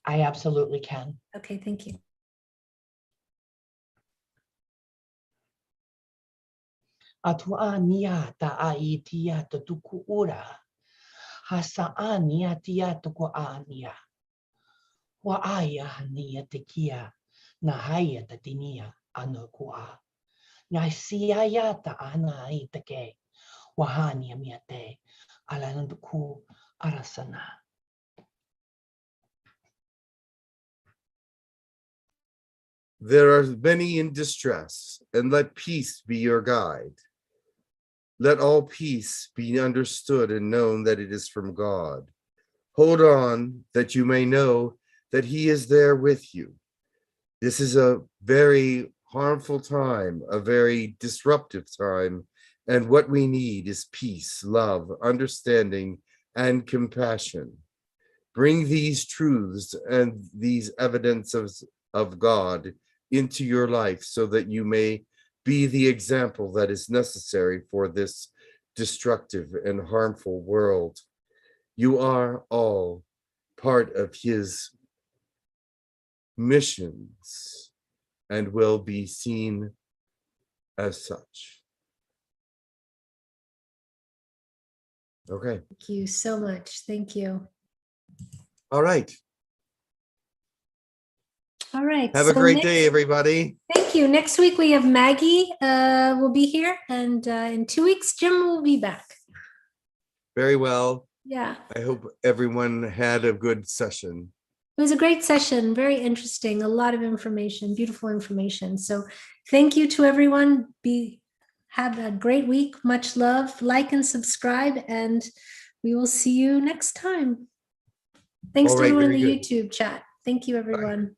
I absolutely can. Okay, thank you. Atuania ta'aitia tukuura. Hasaania tia tukuania. Wa'aya nia tekia. Nahaya tatinia anokua. Naisia ta'ana itake. Wahania miate. Alanduku arasana. There are many in distress, and let peace be your guide. Let all peace be understood and known that it is from God. Hold on, that you may know that he is there with you. This is a very harmful time, a very disruptive time, and what we need is peace, love, understanding, and compassion. Bring these truths and these evidences of God into your life so that you may be the example that is necessary for this destructive and harmful world. You are all part of his missions and will be seen as such. Okay. Thank you so much. Thank you. All right. All right. Have a so great day, everybody. Thank you. Next week we have Maggie will be here, and in 2 weeks Jim will be back. Very well. Yeah. I hope everyone had a good session. It was a great session, very interesting, a lot of information, beautiful information. So thank you to everyone. Have a great week. Much love. Like and subscribe, and we will see you next time. Thanks All to right, everyone in very the good. YouTube chat. Thank you, everyone.